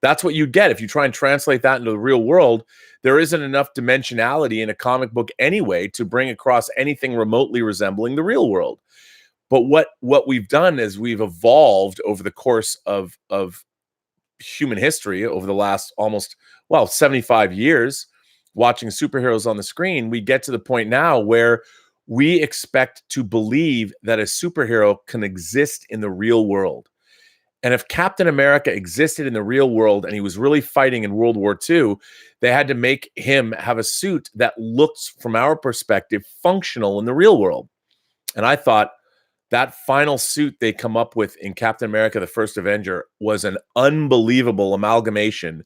that's what you get. If you try and translate that into the real world, there isn't enough dimensionality in a comic book anyway to bring across anything remotely resembling the real world. But what we've done is we've evolved over the course of human history, over the last almost 75 years watching superheroes on the screen. We get to the point now where we expect to believe that a superhero can exist in the real world. And if Captain America existed in the real world and he was really fighting in World War II, they had to make him have a suit that looks, from our perspective, functional in the real world. And I thought that final suit they come up with in Captain America, the First Avenger, was an unbelievable amalgamation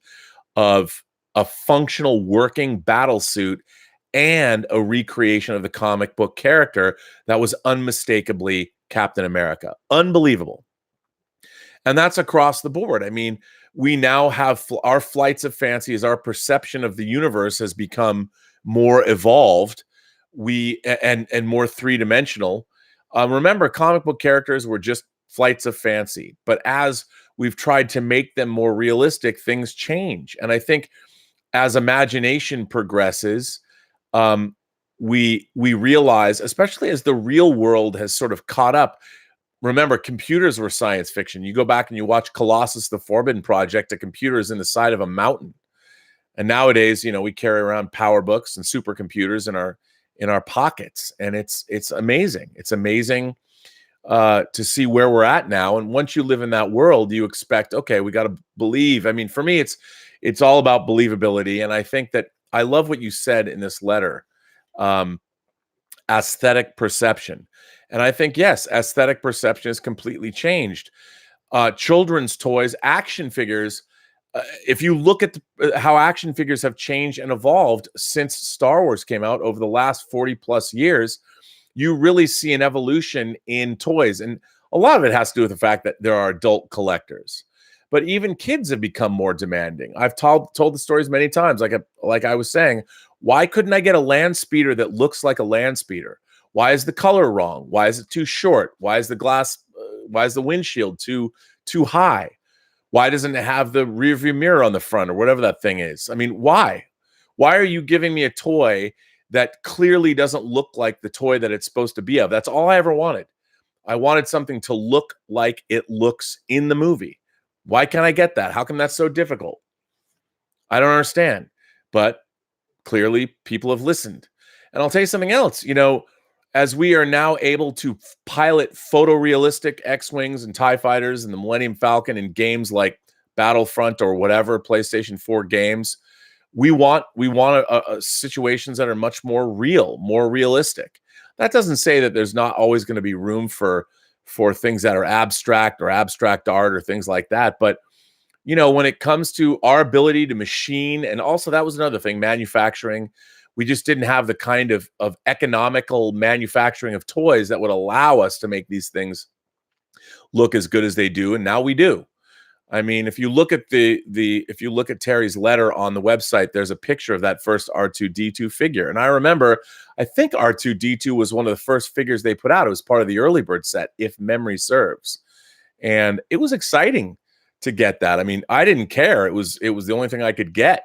of a functional working battle suit and a recreation of the comic book character that was unmistakably Captain America. Unbelievable. And that's across the board. I mean, we now have our flights of fancy as our perception of the universe has become more evolved, and more three-dimensional. Remember, comic book characters were just flights of fancy, but as we've tried to make them more realistic, things change. And I think as imagination progresses, we realize, especially as the real world has sort of caught up. Remember, computers were science fiction. You go back and you watch Colossus, the Forbidden Project, a computer is in the side of a mountain. And nowadays, we carry around power books and supercomputers in our pockets. And it's amazing. It's amazing to see where we're at now. And once you live in that world, you expect, okay, we got to believe. I mean, for me, it's all about believability. And I think that I love what you said in this letter, aesthetic perception. And I think, yes, aesthetic perception has completely changed. Children's toys, action figures, if you look at how action figures have changed and evolved since Star Wars came out over the last 40 plus years, you really see an evolution in toys. And a lot of it has to do with the fact that there are adult collectors. But even kids have become more demanding. I've told the stories many times. Like I was saying, why couldn't I get a land speeder that looks like a land speeder? Why is the color wrong? Why is it too short? Why is the glass? Why is the windshield too high? Why doesn't it have the rear view mirror on the front or whatever that thing is? I mean, why? Why are you giving me a toy that clearly doesn't look like the toy that it's supposed to be of? That's all I ever wanted. I wanted something to look like it looks in the movie. Why can't I get that? How come that's so difficult? I don't understand. But clearly people have listened. And I'll tell you something else. As we are now able to pilot photorealistic X-Wings and TIE fighters and the Millennium Falcon in games like Battlefront or whatever, PlayStation 4 games, we want situations that are much more real, more realistic. That doesn't say that there's not always going to be room for things that are abstract or abstract art or things like that. But, when it comes to our ability to machine, and also that was another thing, manufacturing, we just didn't have the kind of economical manufacturing of toys that would allow us to make these things look as good as they do. And now we do. I mean, if you look at if you look at Terry's letter on the website, there's a picture of that first R2-D2 figure. And I remember, I think R2-D2 was one of the first figures they put out. It was part of the early bird set, if memory serves. And it was exciting to get that. I mean, I didn't care. It was the only thing I could get.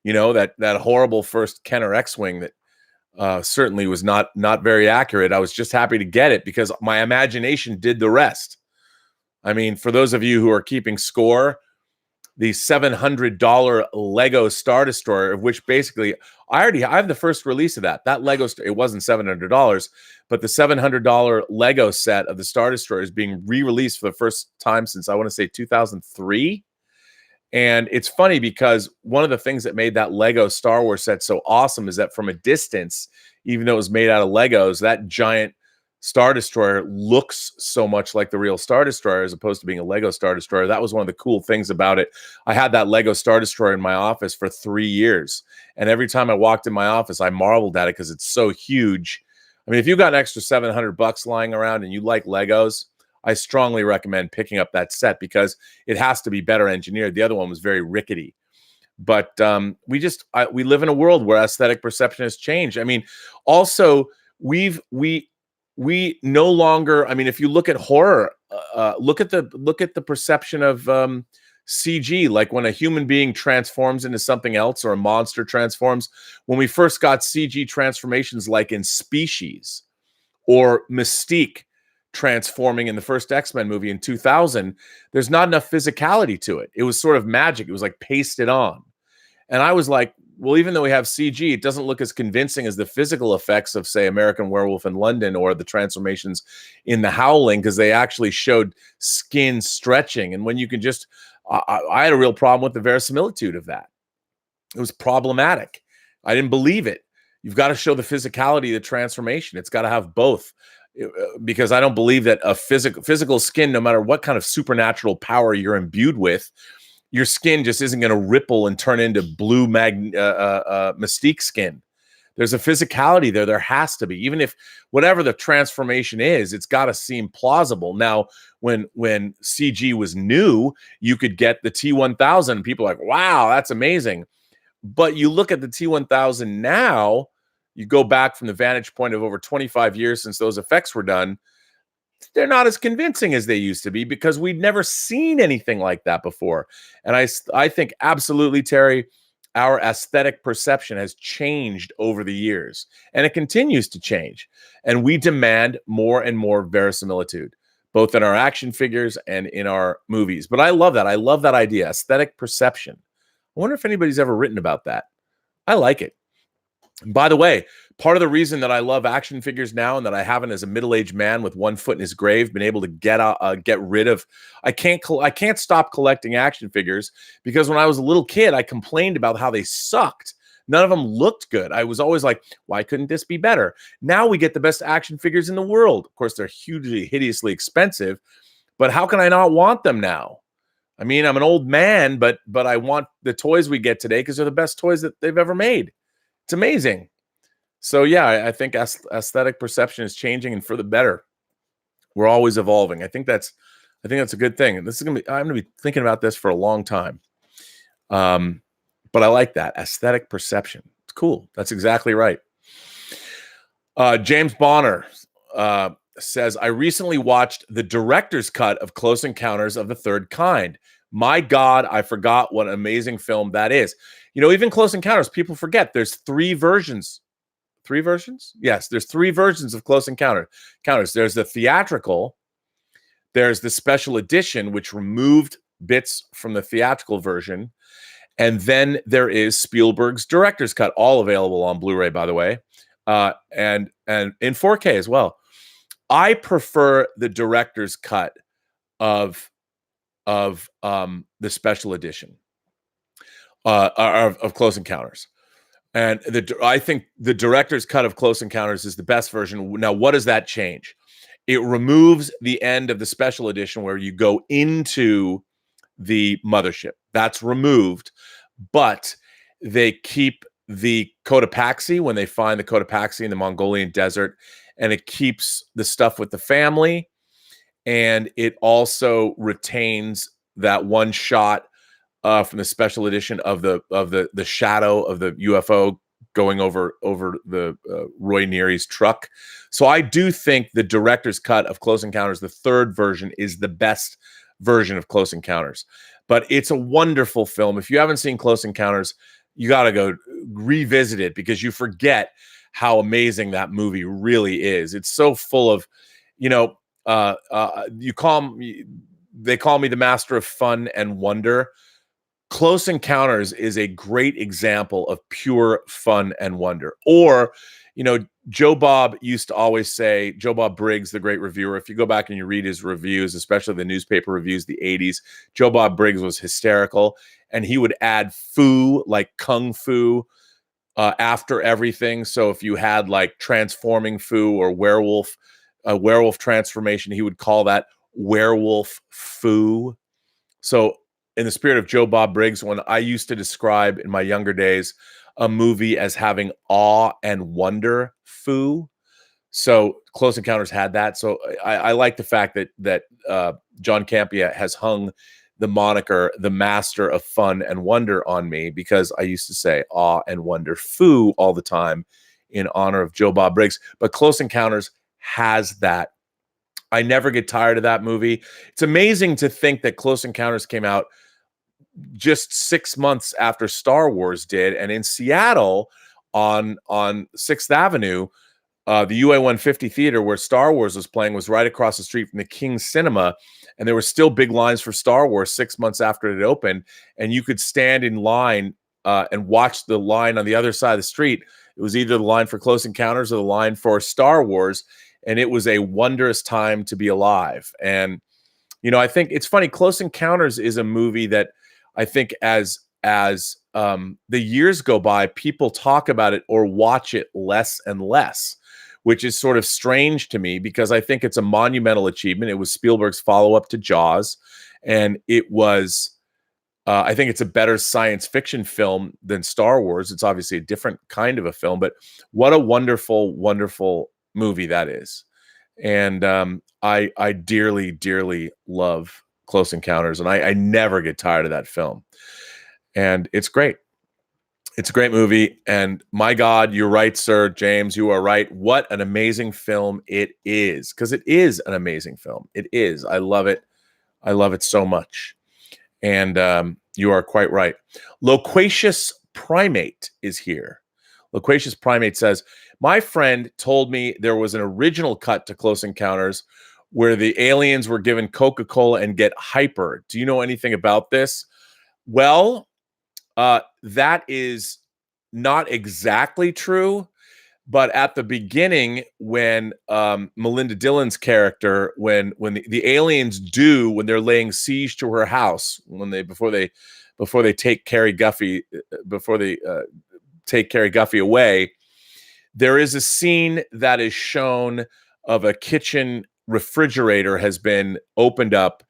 That horrible first Kenner X-Wing that certainly was not very accurate. I was just happy to get it because my imagination did the rest. I mean, for those of you who are keeping score, the $700 Lego Star Destroyer, of which basically I have the first release of that. That Lego, it wasn't $700, but the $700 Lego set of the Star Destroyer is being re-released for the first time since, I want to say, 2003. And it's funny because one of the things that made that Lego Star Wars set so awesome is that from a distance, even though it was made out of Legos, that giant Star Destroyer looks so much like the real Star Destroyer as opposed to being a Lego Star Destroyer. That was one of the cool things about it. I had that Lego Star Destroyer in my office for 3 years. And every time I walked in my office, I marveled at it because it's so huge. I mean, if you got an extra $700 lying around and you like Legos, I strongly recommend picking up that set because it has to be better engineered. The other one was very rickety. But we live in a world where aesthetic perception has changed. I mean, also we no longer. I mean, if you look at horror, look at the perception of CG. Like when a human being transforms into something else or a monster transforms. When we first got CG transformations, like in Species or Mystique transforming in the first X-Men movie in 2000, there's not enough physicality to it. It was sort of magic. It was like pasted on. And I was like, well, even though we have CG, it doesn't look as convincing as the physical effects of, say, American Werewolf in London or the transformations in The Howling, because they actually showed skin stretching. And when you can just, I had a real problem with the verisimilitude of that. It was problematic. I didn't believe it. You've got to show the physicality of the transformation. It's got to have both. Because I don't believe that a physical skin, no matter what kind of supernatural power you're imbued with, your skin just isn't going to ripple and turn into blue Mystique skin. There's a physicality there. There has to be. Even if whatever the transformation is, it's got to seem plausible. Now, when CG was new, you could get the T-1000. People are like, wow, that's amazing. But you look at the T-1000 now, you go back from the vantage point of over 25 years since those effects were done, they're not as convincing as they used to be because we'd never seen anything like that before. And I think absolutely, Terry, our aesthetic perception has changed over the years, and it continues to change. And we demand more and more verisimilitude, both in our action figures and in our movies. But I love that. I love that idea, aesthetic perception. I wonder if anybody's ever written about that. I like it. By the way, part of the reason that I love action figures now and that I haven't, as a middle-aged man with one foot in his grave, been able to get rid of, I can't stop collecting action figures because when I was a little kid, I complained about how they sucked. None of them looked good. I was always like, why couldn't this be better? Now we get the best action figures in the world. Of course, they're hugely, hideously expensive, but how can I not want them now? I mean, I'm an old man, but I want the toys we get today because they're the best toys that they've ever made. It's amazing. So yeah, I think aesthetic perception is changing and for the better. We're always evolving. I think that's a good thing. And I'm gonna be thinking about this for a long time. But I like that aesthetic perception. It's cool. That's exactly right. James Bonner says, I recently watched the director's cut of Close Encounters of the Third Kind. My God, I forgot what an amazing film that is. You know, even Close Encounters, people forget there's 3 versions. 3 versions? Yes, there's 3 versions of Close Encounters. There's the theatrical, there's the special edition, which removed bits from the theatrical version, and then there is Spielberg's director's cut, all available on Blu-ray, by the way, and in 4K as well. I prefer the director's cut of the special edition of Close Encounters. And I think the director's cut of Close Encounters is the best version. Now, what does that change? It removes the end of the special edition where you go into the mothership. That's removed, but they keep the Cotopaxi when they find the Cotopaxi in the Mongolian desert, and it keeps the stuff with the family, and it also retains that one shot from the special edition of the shadow of the UFO going over the Roy Neary's truck. So I do think the director's cut of Close Encounters, the 3rd version, is the best version of Close Encounters. But it's a wonderful film. If you haven't seen Close Encounters, you got to go revisit it because you forget how amazing that movie really is. It's so full of, you know, they call me the master of fun and wonder. Close Encounters is a great example of pure fun and wonder. Or, you know, Joe Bob used to always say, Joe Bob Briggs, the great reviewer, if you go back and you read his reviews, especially the newspaper reviews, the 80s, Joe Bob Briggs was hysterical. And he would add foo, like kung fu, after everything. So if you had like transforming foo or werewolf, a werewolf transformation, he would call that werewolf foo. So in the spirit of Joe Bob Briggs, when I used to describe in my younger days a movie as having awe and wonder foo, so Close Encounters had that. So I like the fact that John Campea has hung the moniker "the master of fun and wonder" on me, because I used to say awe and wonder foo all the time in honor of Joe Bob Briggs. But Close Encounters has that. I never get tired of that movie. It's amazing to think that Close Encounters came out just 6 months after Star Wars did, and in Seattle on 6th Avenue, the UA 150 theater where Star Wars was playing was right across the street from the King Cinema, and there were still big lines for Star Wars 6 months after it opened, and you could stand in line and watch the line on the other side of the street. It was either the line for Close Encounters or the line for Star Wars, and it was a wondrous time to be alive. And I think it's funny. Close Encounters is a movie that I think as the years go by, people talk about it or watch it less and less, which is sort of strange to me, because I think it's a monumental achievement. It was Spielberg's follow-up to Jaws, and it was, I think it's a better science fiction film than Star Wars. It's obviously a different kind of a film, but what a wonderful, wonderful movie that is. And I dearly, dearly love Close Encounters, and I never get tired of that film. And it's great. It's a great movie. And my God, you're right, sir. James, you are right. What an amazing film it is. Because it is an amazing film. It is. I love it. I love it so much. And you are quite right. Loquacious Primate is here. Loquacious Primate says, my friend told me there was an original cut to Close Encounters where the aliens were given Coca-Cola and get hyper. Do you know anything about this? Well, that is not exactly true, but at the beginning, when Melinda Dillon's character, when the aliens do, when they're laying siege to her house, before they take Carrie Guffey away, there is a scene that is shown of a kitchen refrigerator has been opened up,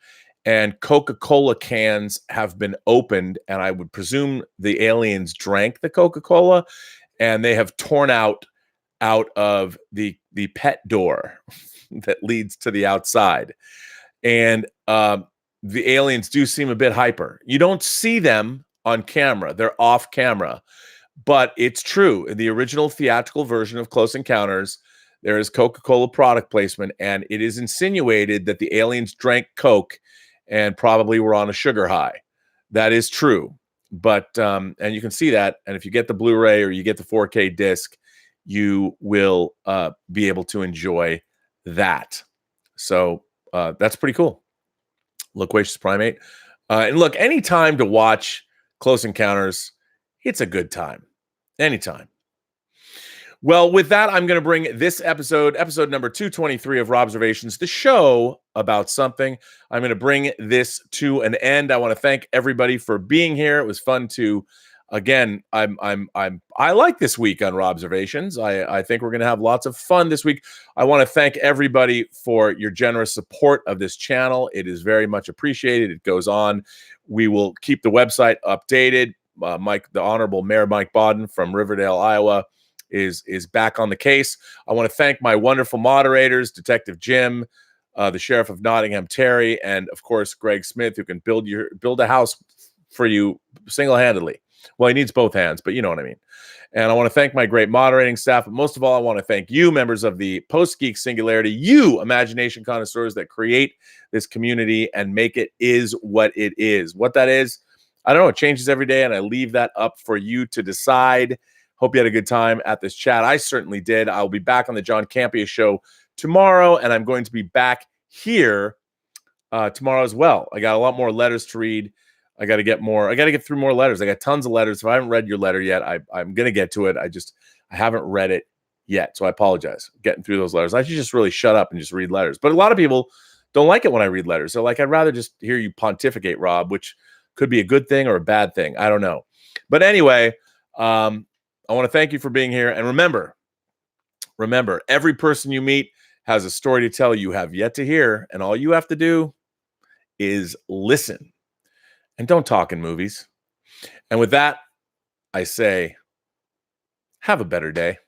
and Coca-Cola cans have been opened, and I would presume the aliens drank the Coca-Cola, and they have torn out of the pet door that leads to the outside. And the aliens do seem a bit hyper. You don't see them on camera. They're off camera. But it's true. In the original theatrical version of Close Encounters, there is Coca-Cola product placement, and it is insinuated that the aliens drank Coke and probably were on a sugar high. That is true. But, and you can see that, and if you get the Blu-ray or you get the 4K disc, you will be able to enjoy that. So that's pretty cool. Loquacious Primate. And look, any time to watch Close Encounters, it's a good time. Anytime. Well, with that, I'm going to bring this episode number 223 of Robservations, the show about something. I'm going to bring this to an end. I want to thank everybody for being here. It was fun to, again, I like this week on Robservations. I think we're going to have lots of fun this week. I want to thank everybody for your generous support of this channel. It is very much appreciated. It goes on. We will keep the website updated. The Honorable Mayor Mike Bodied from Riverdale, Iowa, is back on the case. I want to thank my wonderful moderators, Detective Jim, the Sheriff of Nottingham, Terry, and of course Greg Smith, who can build a house for you single-handedly. Well, he needs both hands, but you know what I mean. And I want to thank my great moderating staff, but most of all, I want to thank you, members of the Post-Geek Singularity, you imagination connoisseurs that create this community and make it is what it is. What that is, I don't know. It changes every day, and I leave that up for you to decide. Hope you had a good time at this chat. I certainly did. I'll be back on the John Campea show tomorrow, and I'm going to be back here tomorrow as well. I got a lot more letters to read. I got to get through more letters. I got tons of letters. If I haven't read your letter yet, I'm going to get to it. I haven't read it yet, so I apologize. Getting through those letters. I should just really shut up and just read letters. But a lot of people don't like it when I read letters. They're like, I'd rather just hear you pontificate, Rob, which could be a good thing or a bad thing. I don't know. But anyway, I want to thank you for being here. And remember, every person you meet has a story to tell you have yet to hear. And all you have to do is listen and don't talk in movies. And with that, I say, have a better day.